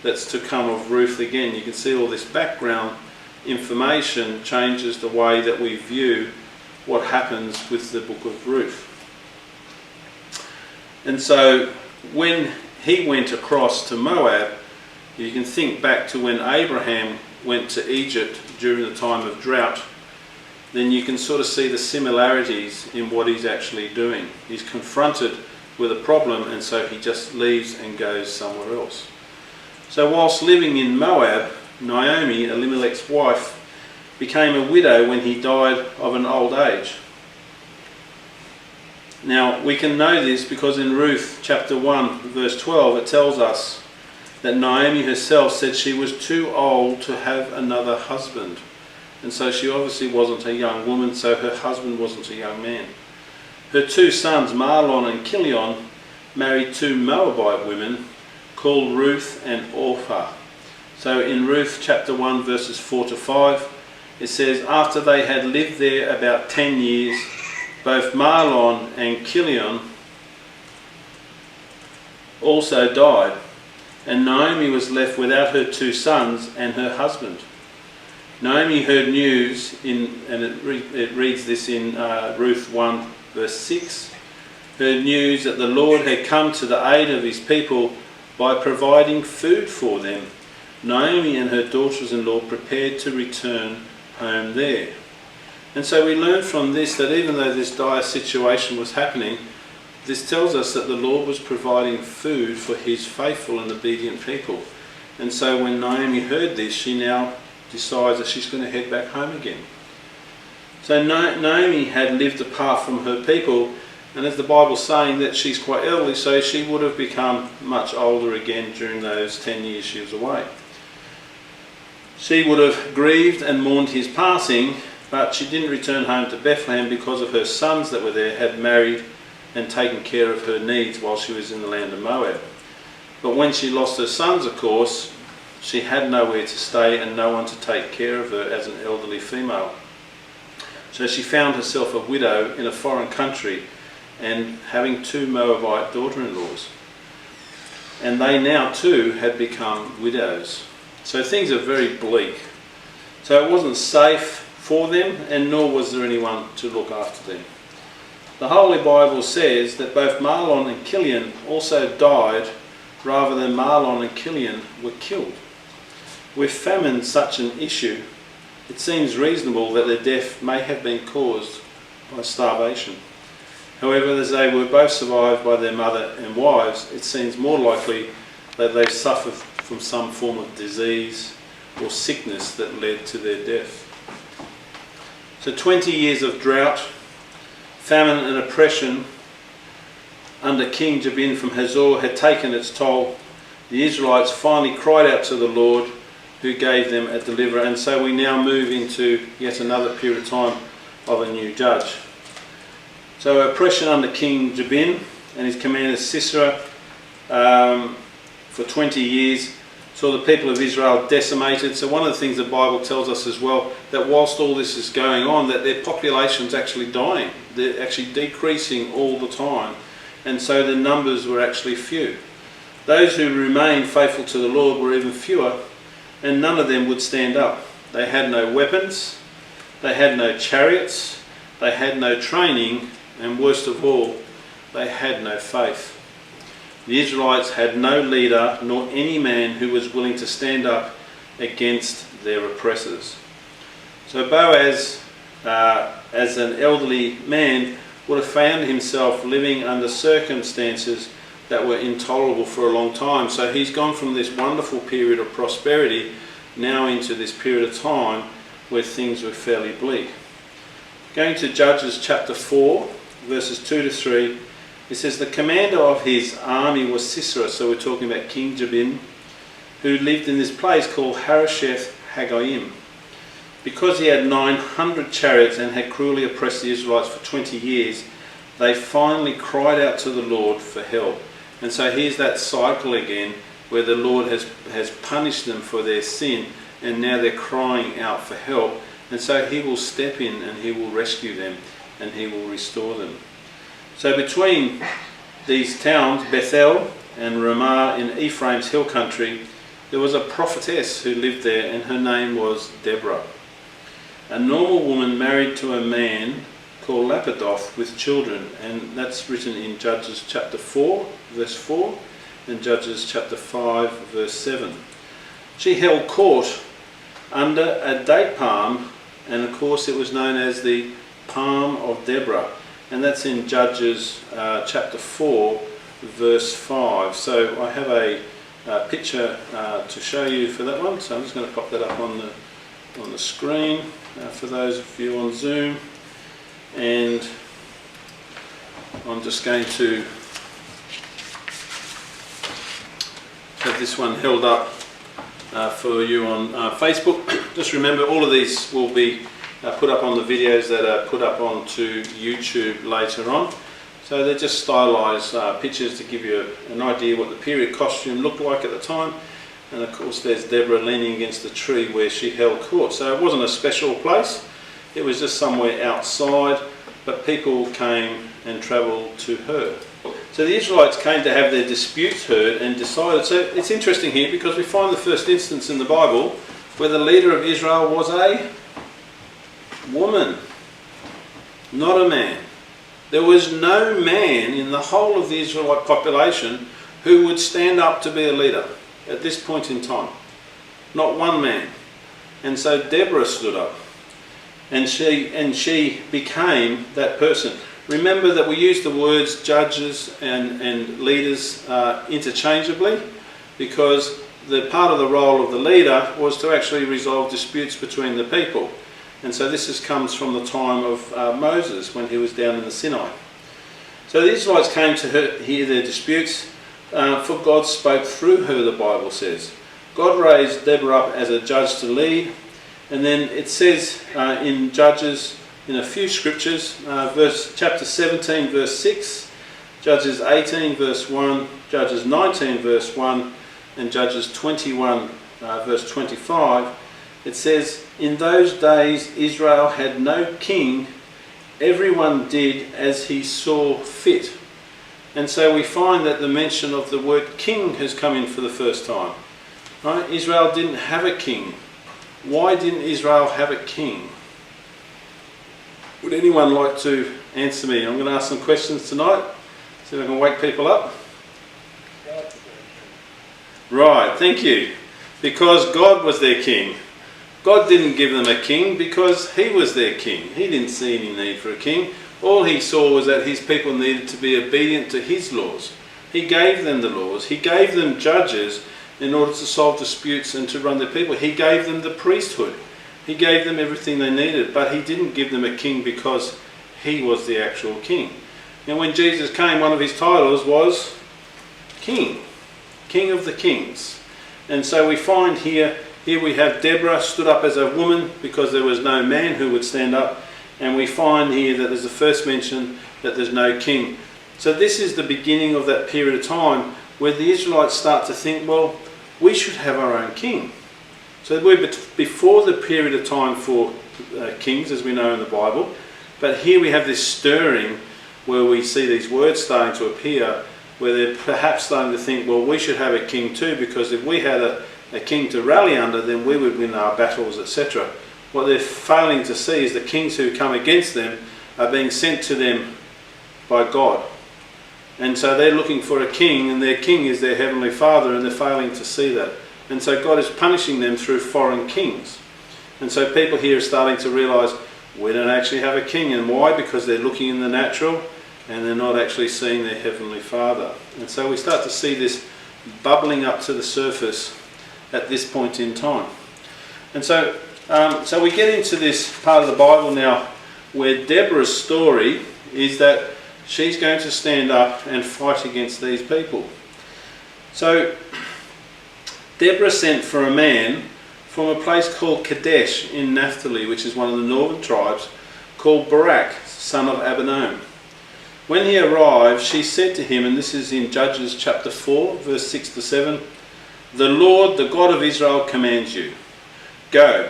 that's to come of Ruth again. You can see all this background information changes the way that we view what happens with the book of Ruth. And so when he went across to Moab, you can think back to when Abraham went to Egypt during the time of drought, then you can sort of see the similarities in what he's actually doing. He's confronted with a problem, and so he just leaves and goes somewhere else. So whilst living in Moab, Naomi, Elimelech's wife, became a widow when he died of an old age. Now we can know this because in Ruth chapter 1 verse 12 it tells us that Naomi herself said she was too old to have another husband. And so she obviously wasn't a young woman, so her husband wasn't a young man. Her two sons, Mahlon and Kishon, married two Moabite women called Ruth and Orpah. So in Ruth chapter 1 verses 4 to 5 it says, after they had lived there about 10 years, both Mahlon and Kishon also died, and Naomi was left without her two sons and her husband. Naomi heard news, and it reads this in Ruth 1 verse 6, heard news that the Lord had come to the aid of his people by providing food for them. Naomi and her daughters-in-law prepared to return home there. And so we learn from this that even though this dire situation was happening, this tells us that the Lord was providing food for his faithful and obedient people. And so when Naomi heard this, she now decides that she's going to head back home again. So Naomi had lived apart from her people, and as the Bible's saying that she's quite elderly, so she would have become much older again during those 10 years she was away. She would have grieved and mourned his passing, but she didn't return home to Bethlehem because of her sons that were there had married and taken care of her needs while she was in the land of Moab. But when she lost her sons, of course, she had nowhere to stay and no one to take care of her as an elderly female. So she found herself a widow in a foreign country and having two Moabite daughter-in-laws. And they now too had become widows. So things are very bleak. So it wasn't safe for them, and nor was there anyone to look after them. The Holy Bible says that both Mahlon and Kishon also died rather than Mahlon and Kishon were killed. With famine such an issue, it seems reasonable that their death may have been caused by starvation. However, as they were both survived by their mother and wives, it seems more likely that they suffered from some form of disease or sickness that led to their death. So 20 years of drought, famine and oppression under King Jabin from Hazor had taken its toll. The Israelites finally cried out to the Lord, who gave them a deliverer. And so we now move into yet another period of time of a new judge. So oppression under King Jabin and his commander Sisera for 20 years saw the people of Israel decimated. So one of the things the Bible tells us as well, that whilst all this is going on, that their population's actually dying. They're actually decreasing all the time. And so the numbers were actually few. Those who remained faithful to the Lord were even fewer, and none of them would stand up. They had no weapons, they had no chariots, they had no training, and worst of all, they had no faith. The Israelites had no leader nor any man who was willing to stand up against their oppressors. So Boaz, as an elderly man, would have found himself living under circumstances that were intolerable for a long time. So he's gone from this wonderful period of prosperity now into this period of time where things were fairly bleak. Going to Judges chapter 4 verses 2 to 3, it says, the commander of his army was Sisera, so we're talking about King Jabin, who lived in this place called Harosheth Hagoyim. Because he had 900 chariots and had cruelly oppressed the Israelites for 20 years, they finally cried out to the Lord for help. And so here's that cycle again, where the Lord has punished them for their sin, and now they're crying out for help. And so he will step in and he will rescue them and he will restore them. So between these towns, Bethel and Ramah in Ephraim's hill country, there was a prophetess who lived there, and her name was Deborah. A normal woman married to a man called Lapidoth with children, and that's written in Judges chapter 4 verse 4 and Judges chapter 5 verse 7. She held court under a date palm, and of course it was known as the Palm of Deborah, and that's in Judges chapter 4 verse 5. So I have a picture to show you for that one, so I'm just going to pop that up on the screen for those of you on Zoom. And I'm just going to have this one held up for you on Facebook. Just remember, all of these will be put up on the videos that are put up onto YouTube later on. So they're just stylized pictures to give you an idea what the period costume looked like at the time. And of course there's Deborah leaning against the tree where she held court. So it wasn't a special place. It was just somewhere outside, but people came and travelled to her. So the Israelites came to have their disputes heard and decided. So it's interesting here because we find the first instance in the Bible where the leader of Israel was a woman, not a man. There was no man in the whole of the Israelite population who would stand up to be a leader at this point in time. Not one man. And so Deborah stood up. And she became that person. Remember that we use the words judges and leaders interchangeably, because the part of the role of the leader was to actually resolve disputes between the people. And so this comes from the time of Moses, when he was down in the Sinai. So the Israelites came to hear their disputes, for God spoke through her, the Bible says. God raised Deborah up as a judge to lead. And then it says in Judges, in a few scriptures, chapter 17 verse 6, Judges 18 verse 1, Judges 19 verse 1, and Judges 21 verse 25, it says, in those days Israel had no king, everyone did as he saw fit. And so we find that the mention of the word king has come in for the first time. Right? Israel didn't have a king. Why didn't Israel have a king? Would anyone like to answer me? I'm going to ask some questions tonight, see if I can wake people up. Right, thank you. Because God was their king. God didn't give them a king because he was their king. He didn't see any need for a king. All he saw was that his people needed to be obedient to his laws. He gave them the laws. He gave them judges in order to solve disputes and to run their people. He gave them the priesthood. He gave them everything they needed, but he didn't give them a king because he was the actual king. And when Jesus came, one of his titles was King, King of the Kings. And so we find here we have Deborah stood up as a woman because there was no man who would stand up. And we find here that there's the first mention that there's no king. So this is the beginning of that period of time where the Israelites start to think, well, we should have our own king. So we're before the period of time for kings, as we know in the Bible. But here we have this stirring where we see these words starting to appear, where they're perhaps starting to think, well, we should have a king too, because if we had a king to rally under, then we would win our battles, etc. What they're failing to see is the kings who come against them are being sent to them by God. And so they're looking for a king, and their king is their heavenly Father, and they're failing to see that. And so God is punishing them through foreign kings. And so people here are starting to realise we don't actually have a king. And why? Because they're looking in the natural and they're not actually seeing their heavenly Father. And so we start to see this bubbling up to the surface at this point in time. And so we get into this part of the Bible now where Deborah's story is that she's going to stand up and fight against these people. So Deborah sent for a man from a place called Kadesh in Naphtali, which is one of the northern tribes, called Barak, son of Abinoam. When he arrived, she said to him, and this is in Judges chapter 4, verse 6 to 7, "The Lord, the God of Israel, commands you, go,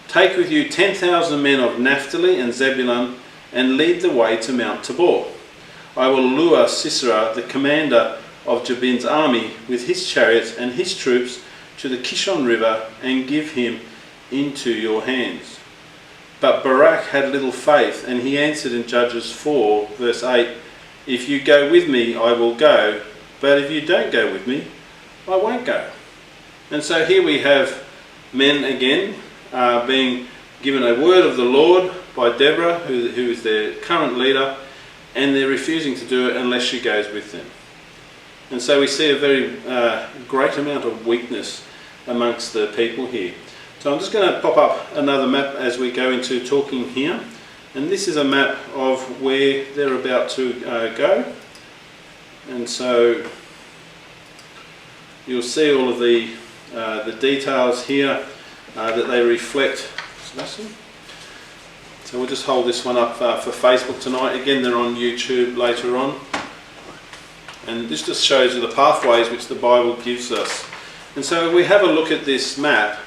take with you 10,000 men of Naphtali and Zebulun, and lead the way to Mount Tabor. I will lure Sisera, the commander of Jabin's army, with his chariots and his troops to the Kishon river, and give him into your hands." But Barak had little faith, and he answered in Judges 4, verse 8, "If you go with me, I will go, but if you don't go with me, I won't go." And so here we have men again being given a word of the Lord by Deborah, who is their current leader, and they're refusing to do it unless she goes with them. And so we see a very great amount of weakness amongst the people here. So I'm just going to pop up another map as we go into talking here. And this is a map of where they're about to go. And so you'll see all of the details here that they reflect. So we'll just hold this one up for Facebook tonight. Again, they're on YouTube later on. And this just shows you the pathways which the Bible gives us. And so if we have a look at this map,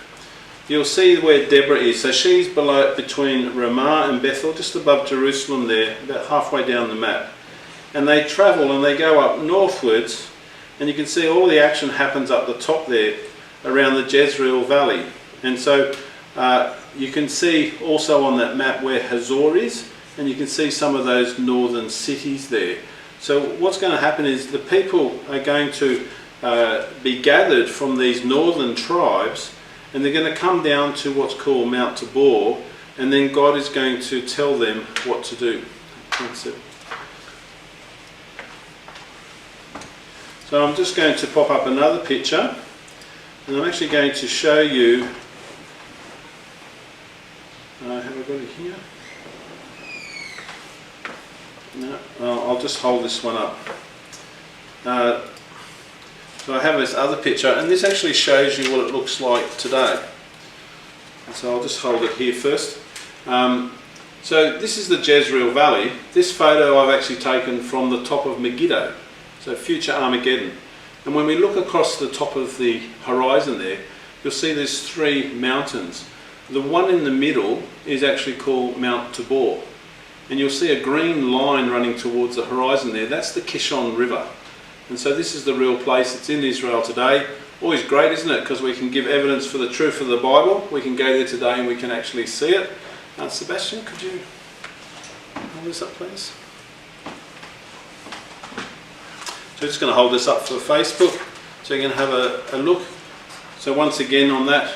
you'll see where Deborah is. So she's between Ramah and Bethel, just above Jerusalem there, about halfway down the map. And they travel and they go up northwards, and you can see all the action happens up the top there, around the Jezreel Valley. And so you can see also on that map where Hazor is, and you can see some of those northern cities there. So what's going to happen is the people are going to be gathered from these northern tribes, and they're going to come down to what's called Mount Tabor, and then God is going to tell them what to do. That's it. So I'm just going to pop up another picture, and I'm actually going to show you, have I got it here? No, I'll just hold this one up. So I have this other picture, and this actually shows you what it looks like today. And so I'll just hold it here first. So this is the Jezreel Valley. This photo I've actually taken from the top of Megiddo, so future Armageddon. And when we look across the top of the horizon there, you'll see there's three mountains. The one in the middle is actually called Mount Tabor. And you'll see a green line running towards the horizon there. That's the Kishon River. And so this is the real place. It's in Israel today. Always great, isn't it? Because we can give evidence for the truth of the Bible. We can go there today and we can actually see it. Sebastian, could you hold this up, please? So we're just going to hold this up for Facebook, so you can have a look. So once again on that,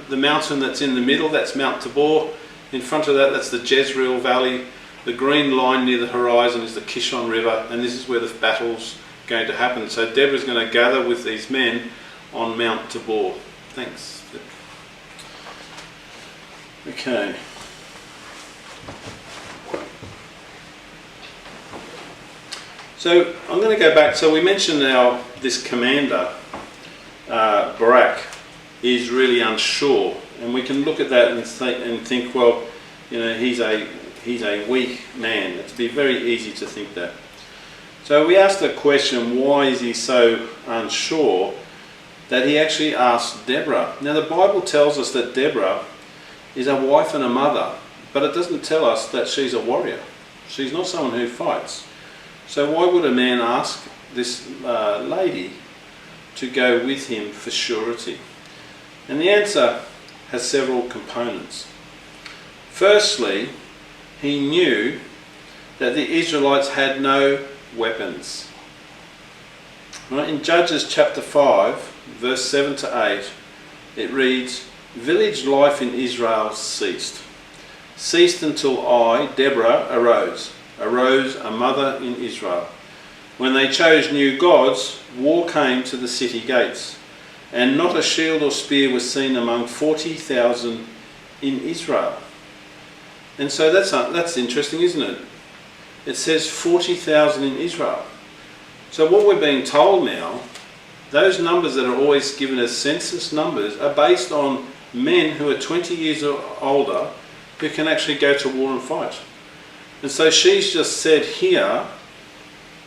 the mountain that's in the middle, that's Mount Tabor. In front of that, that's the Jezreel Valley. The green line near the horizon is the Kishon River, and this is where the battle's going to happen. So Deborah's going to gather with these men on Mount Tabor. Thanks. Okay. So I'm going to go back. So we mentioned now this commander, Barak, is really unsure, and we can look at that and think, well, you know, he's a weak man. It'd be very easy to think that. So we asked the question, why is he so unsure, that he actually asked Deborah. Now the Bible tells us that Deborah is a wife and a mother, but it doesn't tell us that she's a warrior. She's not someone who fights. So why would a man ask this lady to go with him for surety? And the answer has several components. Firstly, he knew that the Israelites had no weapons. Right, in Judges chapter 5, verse 7 to 8, it reads, "Village life in Israel ceased until I, Deborah, arose a mother in Israel. When they chose new gods, war came to the city gates, and not a shield or spear was seen among 40,000 in Israel." And so that's interesting, isn't it? it says 40,000 in Israel. So what we're being told now, those numbers that are always given as census numbers are based on men who are 20 years or older who can actually go to war and fight. And so she's just said here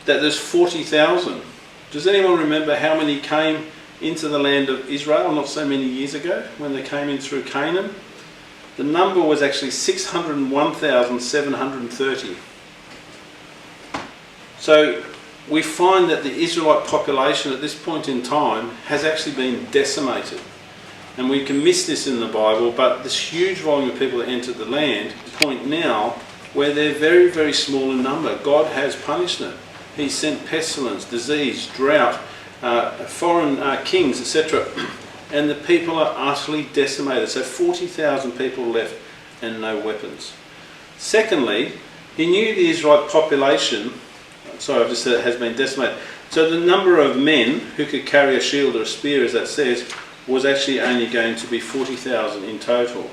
that there's 40,000. Does anyone remember how many came into the land of Israel not so many years ago when they came in through Canaan? The number was actually 601,730. So we find that the Israelite population at this point in time has actually been decimated. And we can miss this in the Bible, but this huge volume of people that entered the land, point now where they're very, very small in number. God has punished them. He sent pestilence, disease, drought, foreign kings, etc. And the people are utterly decimated. So 40,000 people left and no weapons. Secondly, he knew the Israelite population, sorry, I've just said it has been decimated. So the number of men who could carry a shield or a spear, as that says, was actually only going to be 40,000 in total.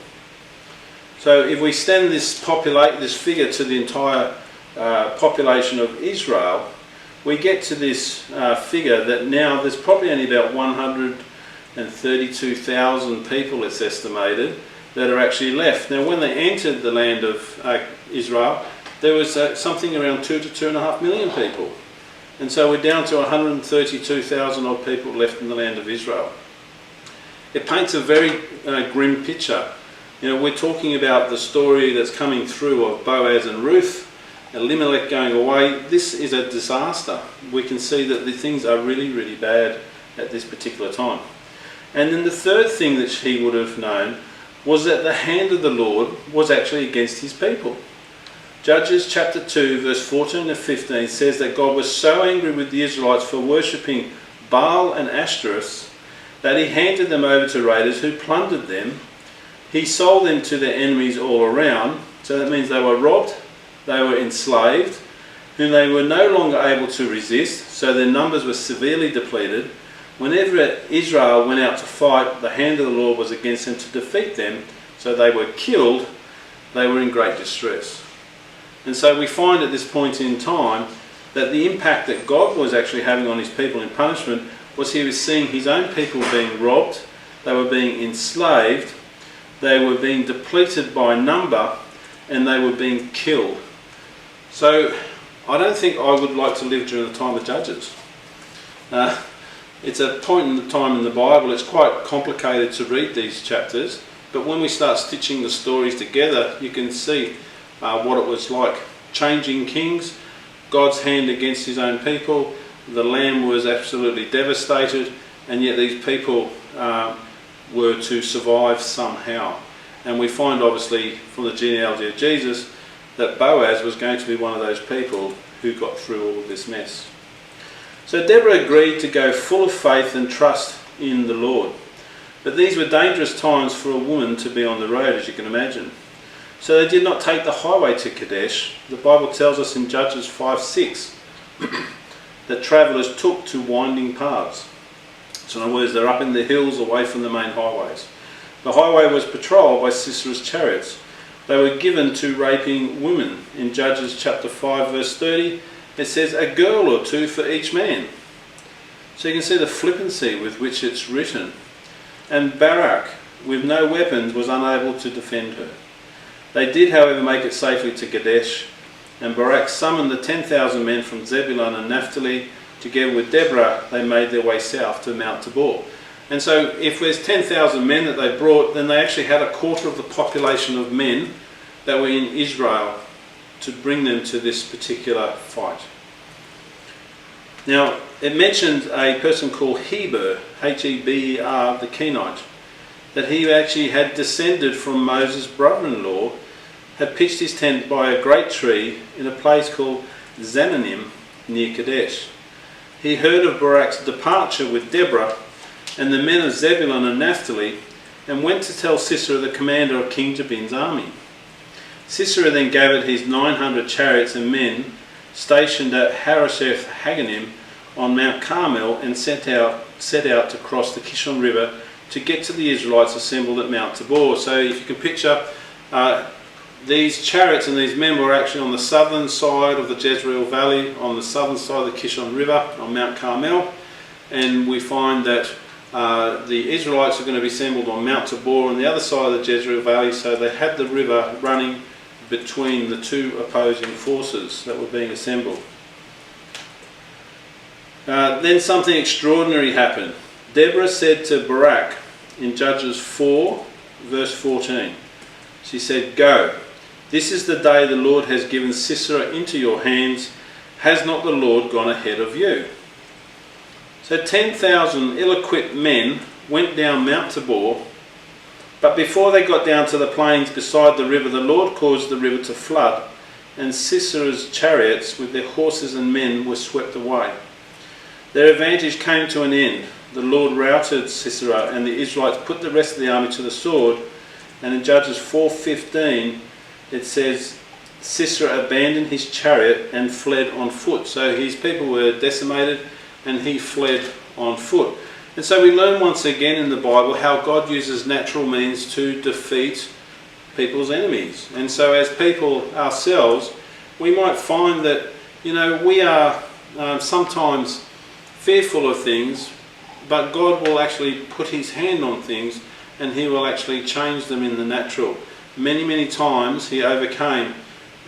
So if we extend this figure to the entire population of Israel, we get to this figure that now there's probably only about 132,000 people, it's estimated, that are actually left. Now when they entered the land of Israel, there was something around 2 to 2.5 million people. And so we're down to 132,000 odd people left in the land of Israel. It paints a very grim picture. You know, we're talking about the story that's coming through of Boaz and Ruth, Elimelech going away. This is a disaster. We can see that the things are really, really bad at this particular time. And then the third thing that he would have known was that the hand of the Lord was actually against his people. Judges chapter 2 verse 14 to 15 says that God was so angry with the Israelites for worshipping Baal and Ashtoreth that he handed them over to raiders who plundered them. He sold them to their enemies all around. So that means they were robbed, they were enslaved, whom they were no longer able to resist, so their numbers were severely depleted. Whenever Israel went out to fight, the hand of the Lord was against them to defeat them, so they were killed. They were in great distress. And so we find at this point in time that the impact that God was actually having on his people in punishment was he was seeing his own people being robbed, they were being enslaved, they were being depleted by number, and they were being killed. So I don't think I would like to live during the time of Judges. It's a point in the time in the Bible, it's quite complicated to read these chapters, but when we start stitching the stories together, you can see what it was like. Changing kings, God's hand against his own people, the land was absolutely devastated, and yet these people were to survive somehow. And we find obviously from the genealogy of Jesus that Boaz was going to be one of those people who got through all of this mess. So Deborah agreed to go full of faith and trust in the Lord. But these were dangerous times for a woman to be on the road, as you can imagine. So they did not take the highway to Kadesh. The Bible tells us in Judges 5:6 that travellers took to winding paths. So in other words, they're up in the hills away from the main highways. The highway was patrolled by Sisera's chariots. They were given to raping women. In Judges chapter 5 verse 30, it says a girl or two for each man. So you can see the flippancy with which it's written. And Barak, with no weapons, was unable to defend her. They did, however, make it safely to Kadesh, and Barak summoned the 10,000 men from Zebulun and Naphtali. Together with Deborah, they made their way south to Mount Tabor. And so if there's 10,000 men that they brought, then they actually had a quarter of the population of men that were in Israel to bring them to this particular fight. Now, it mentions a person called Heber, Heber the Kenite, that he actually had descended from Moses' brother-in-law, had pitched his tent by a great tree in a place called Zananim near Kadesh. He heard of Barak's departure with Deborah and the men of Zebulun and Naphtali, and went to tell Sisera, the commander of King Jabin's army. Sisera then gathered his 900 chariots and men stationed at Harosheth Haganim on Mount Carmel and set out to cross the Kishon river to get to the Israelites assembled at Mount Tabor. So if you can picture, these chariots and these men were actually on the southern side of the Jezreel Valley, on the southern side of the Kishon River, on Mount Carmel. And we find that the Israelites are going to be assembled on Mount Tabor on the other side of the Jezreel Valley, so they had the river running between the two opposing forces that were being assembled. Then something extraordinary happened. Deborah said to Barak in Judges 4 verse 14, she said, "Go, this is the day the Lord has given Sisera into your hands. Has not the Lord gone ahead of you?" So 10,000 ill-equipped men went down Mount Tabor, but before they got down to the plains beside the river, the Lord caused the river to flood, and Sisera's chariots with their horses and men were swept away. Their advantage came to an end. The Lord routed Sisera, and the Israelites put the rest of the army to the sword. And in Judges 4:15 it says, Sisera abandoned his chariot and fled on foot. So his people were decimated and he fled on foot. And so we learn once again in the Bible how God uses natural means to defeat people's enemies. And so as people ourselves, we might find that, we are sometimes fearful of things, but God will actually put his hand on things and he will actually change them in the natural. Many, many times he overcame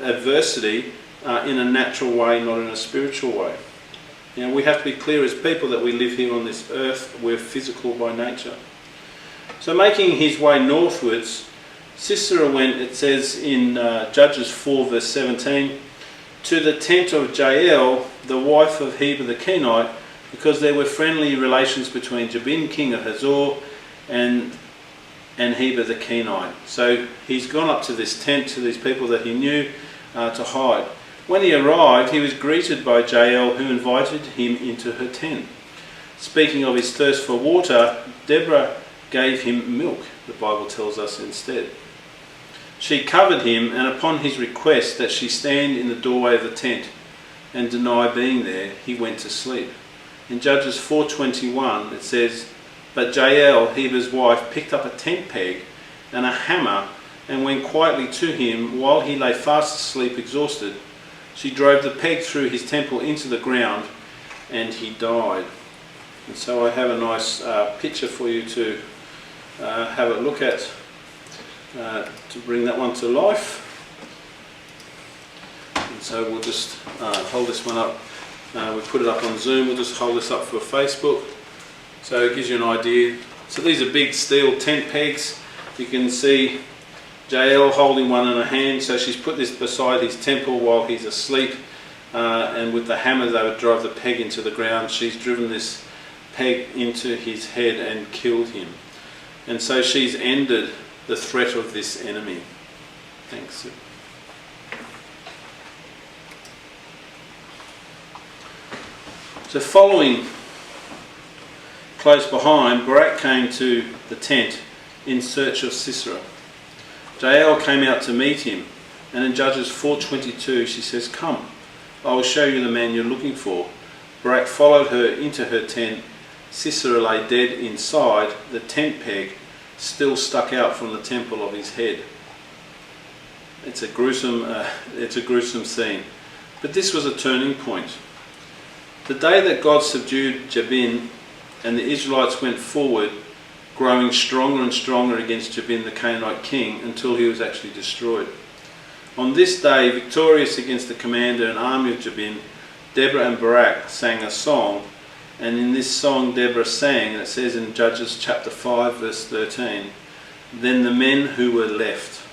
adversity in a natural way, not in a spiritual way. We have to be clear as people that we live here on this earth, we're physical by nature. So making his way northwards, Sisera went, it says in Judges 4 verse 17, to the tent of Jael, the wife of Heber the Kenite, because there were friendly relations between Jabin, king of Hazor, and Heber the Kenite. So he's gone up to this tent, to these people that he knew, to hide. When he arrived, he was greeted by Jael, who invited him into her tent. Speaking of his thirst for water, Deborah gave him milk, the Bible tells us instead. She covered him, and upon his request that she stand in the doorway of the tent and deny being there, he went to sleep. In Judges 4:21 it says, but Jael, Heber's wife, picked up a tent peg and a hammer and went quietly to him while he lay fast asleep, exhausted. She drove the peg through his temple into the ground, and he died. And so I have a nice picture for you to have a look at, to bring that one to life. And so we'll just hold this one up. We put it up on Zoom. We'll just hold this up for Facebook. So it gives you an idea. So these are big steel tent pegs. You can see Jael holding one in her hand, so she's put this beside his temple while he's asleep, and with the hammer they would drive the peg into the ground. She's driven this peg into his head and killed him. And so she's ended the threat of this enemy. Thanks. So following close behind, Barak came to the tent in search of Sisera. Jael came out to meet him, and in Judges 4:22 she says, come, I will show you the man you're looking for. Barak followed her into her tent. Sisera lay dead inside, the tent peg still stuck out from the temple of his head. It's a gruesome scene. But this was a turning point. The day that God subdued Jabin and the Israelites went forward, growing stronger and stronger against Jabin the Canaanite king until he was actually destroyed. On this day, victorious against the commander and army of Jabin, Deborah and Barak sang a song, and in this song Deborah sang, and it says in Judges chapter 5 verse 13, then the men who were left,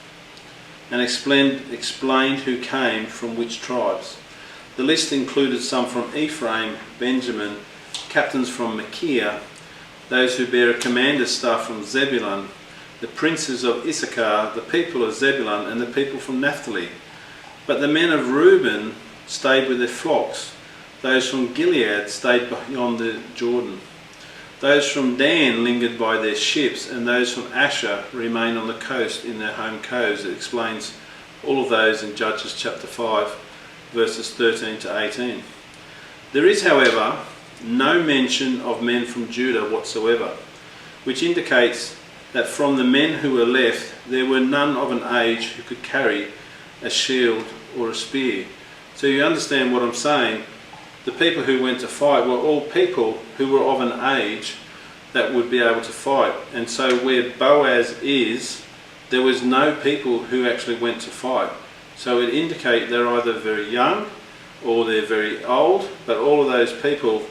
and explained who came from which tribes. The list included some from Ephraim, Benjamin, captains from Machir, those who bear a commander's staff from Zebulun, the princes of Issachar, the people of Zebulun, and the people from Naphtali. But the men of Reuben stayed with their flocks. Those from Gilead stayed beyond the Jordan. Those from Dan lingered by their ships, and those from Asher remained on the coast in their home coves. It explains all of those in Judges chapter 5, verses 13 to 18. There is, however, no mention of men from Judah whatsoever, which indicates that from the men who were left, there were none of an age who could carry a shield or a spear. So you understand what I'm saying? The people who went to fight were all people who were of an age that would be able to fight. And so where Boaz is, there was no people who actually went to fight. So it indicates they're either very young or they're very old, but all of those people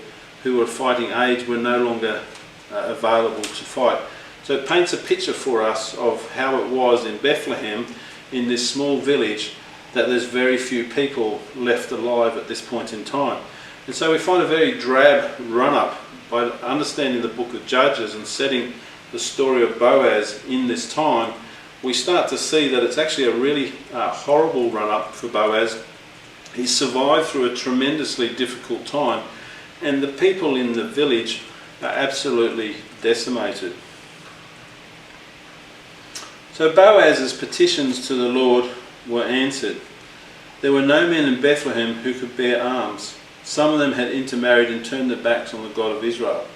who were fighting age were no longer available to fight. So it paints a picture for us of how it was in Bethlehem, in this small village, that there's very few people left alive at this point in time. And so we find a very drab run-up by understanding the book of Judges and setting the story of Boaz in this time. We start to see that it's actually a really horrible run-up for Boaz. He survived through a tremendously difficult time, and the people in the village are absolutely decimated. So Boaz's petitions to the Lord were answered. There were no men in Bethlehem who could bear arms. Some of them had intermarried and turned their backs on the God of Israel.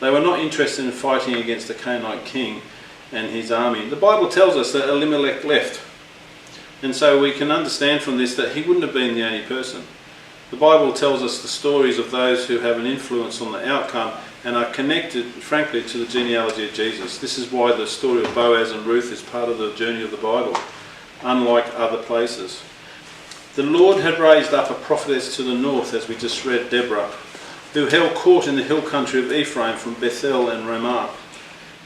They were not interested in fighting against the Canaanite king and his army. The Bible tells us that Elimelech left. And so we can understand from this that he wouldn't have been the only person. The Bible tells us the stories of those who have an influence on the outcome and are connected, frankly, to the genealogy of Jesus. This is why the story of Boaz and Ruth is part of the journey of the Bible, unlike other places. The Lord had raised up a prophetess to the north, as we just read, Deborah, who held court in the hill country of Ephraim from Bethel and Ramah.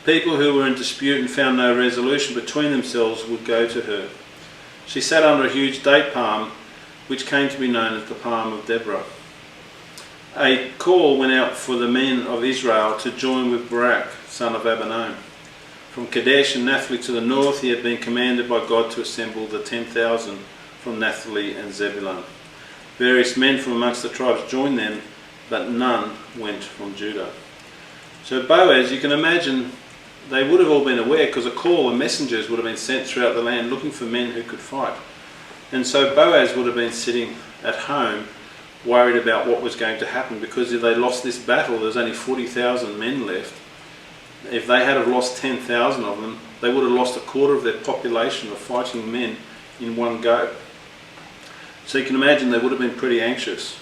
People who were in dispute and found no resolution between themselves would go to her. She sat under a huge date palm, which came to be known as the palm of Deborah. A call went out for the men of Israel to join with Barak, son of Abinoam. From Kadesh and Naphtali to the north, he had been commanded by God to assemble the 10,000 from Naphtali and Zebulun. Various men from amongst the tribes joined them, but none went from Judah. So Boaz, you can imagine, they would have all been aware, because a call and messengers would have been sent throughout the land looking for men who could fight. And so Boaz would have been sitting at home worried about what was going to happen, because if they lost this battle, there's only 40,000 men left. If they had have lost 10,000 of them, they would have lost a quarter of their population of fighting men in one go. So you can imagine they would have been pretty anxious.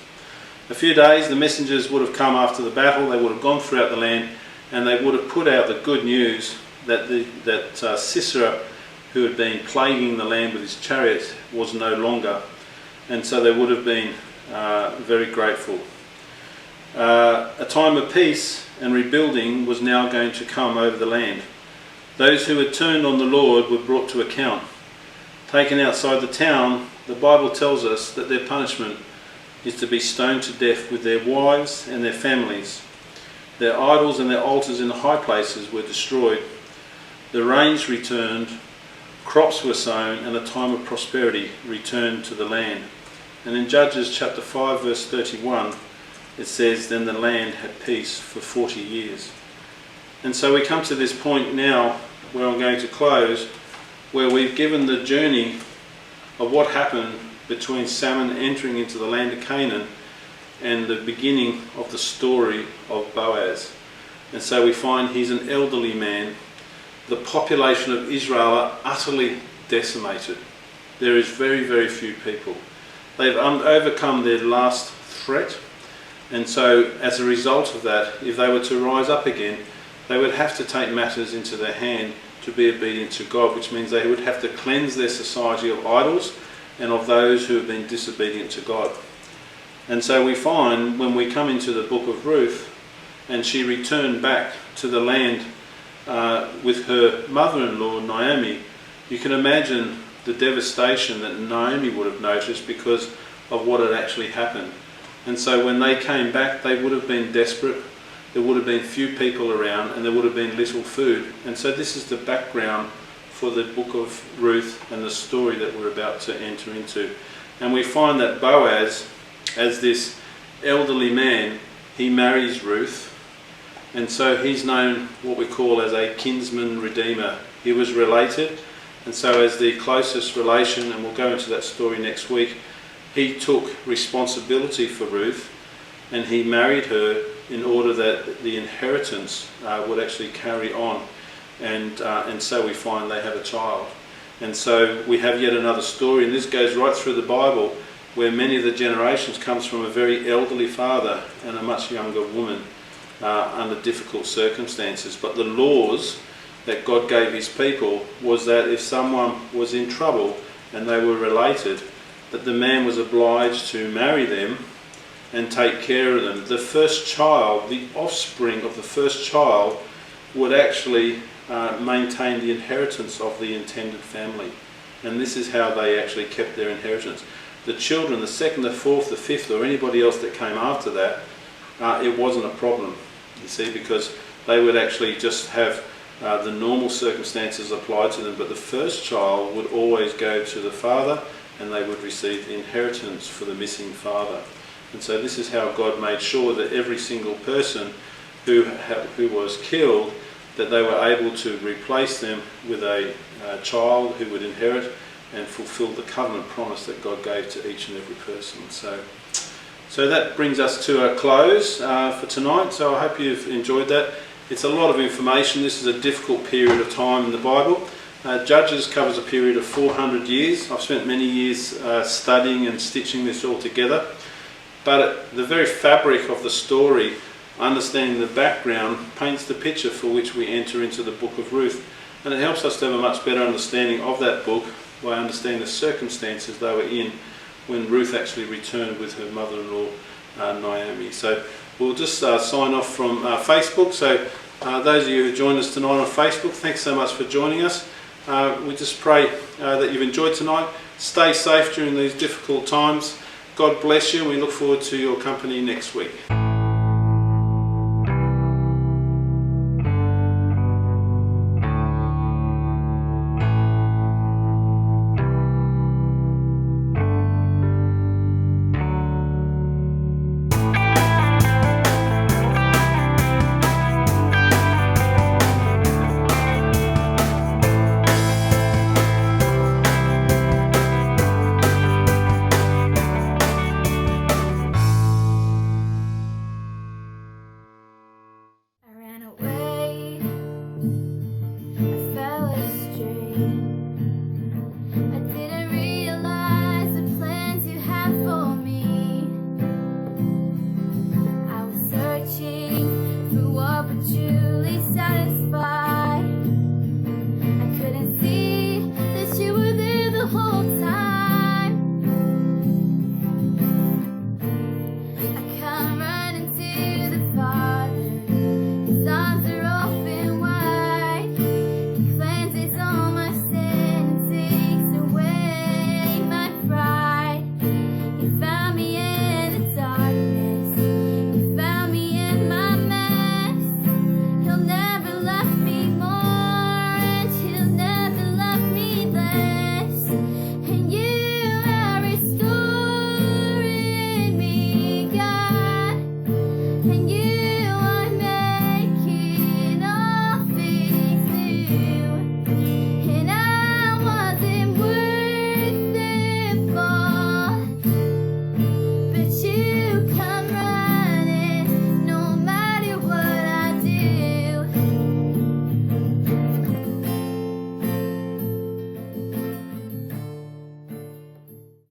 A few days, the messengers would have come after the battle. They would have gone throughout the land, and they would have put out the good news that Sisera, who had been plaguing the land with his chariots, was no longer. And so they would have been very grateful. A time of peace and rebuilding was now going to come over the land. Those who had turned on the Lord were brought to account. Taken outside the town, the Bible tells us that their punishment is to be stoned to death with their wives and their families. Their idols and their altars in the high places were destroyed. The rains returned, crops were sown, and a time of prosperity returned to the land. And in Judges chapter 5 verse 31, it says, "Then the land had peace for 40 years." And so we come to this point now where I'm going to close, where we've given the journey of what happened between Salmon entering into the land of Canaan and the beginning of the story of Boaz. And so we find he's an elderly man. The population of Israel are utterly decimated. There is very, very few people. They've overcome their last threat, and so as a result of that, if they were to rise up again, they would have to take matters into their hand to be obedient to God, which means they would have to cleanse their society of idols and of those who have been disobedient to God. And so we find when we come into the book of Ruth, and she returned back to the land with her mother-in-law Naomi, you can imagine the devastation that Naomi would have noticed because of what had actually happened. And so when they came back, they would have been desperate. There would have been few people around, and there would have been little food. And so this is the background for the book of Ruth and the story that we're about to enter into. And we find that Boaz, as this elderly man, he marries Ruth, and so he's known what we call as a kinsman redeemer. He was related, and so as the closest relation, and we'll go into that story next week, he took responsibility for Ruth, and he married her in order that the inheritance would actually carry on. and so we find they have a child. And so we have yet another story, and this goes right through the Bible, where many of the generations comes from a very elderly father and a much younger woman under difficult circumstances. But the laws that God gave his people was that if someone was in trouble and they were related, that the man was obliged to marry them and take care of them. The first child, the offspring of the first child, would actually maintain the inheritance of the intended family. And this is how they actually kept their inheritance. The children, the second, the fourth, the fifth, or anybody else that came after that, it wasn't a problem, you see, because they would actually just have the normal circumstances applied to them, but the first child would always go to the father and they would receive the inheritance for the missing father. And so this is how God made sure that every single person who was killed, that they were able to replace them with a child who would inherit and fulfill the covenant promise that God gave to each and every person. So that brings us to a close for tonight. So I hope you've enjoyed that. It's a lot of information. This is a difficult period of time in the Bible. Judges covers a period of 400 years. I've spent many years studying and stitching this all together. But the very fabric of the story, understanding the background, paints the picture for which we enter into the Book of Ruth. And it helps us to have a much better understanding of that book by understanding the circumstances they were in when Ruth actually returned with her mother-in-law Naomi. So we'll just sign off from Facebook. So those of you who joined us tonight on Facebook, thanks so much for joining us. We just pray that you've enjoyed tonight. Stay safe during these difficult times. God bless you, and we look forward to your company next week. Truly satisfied. I couldn't see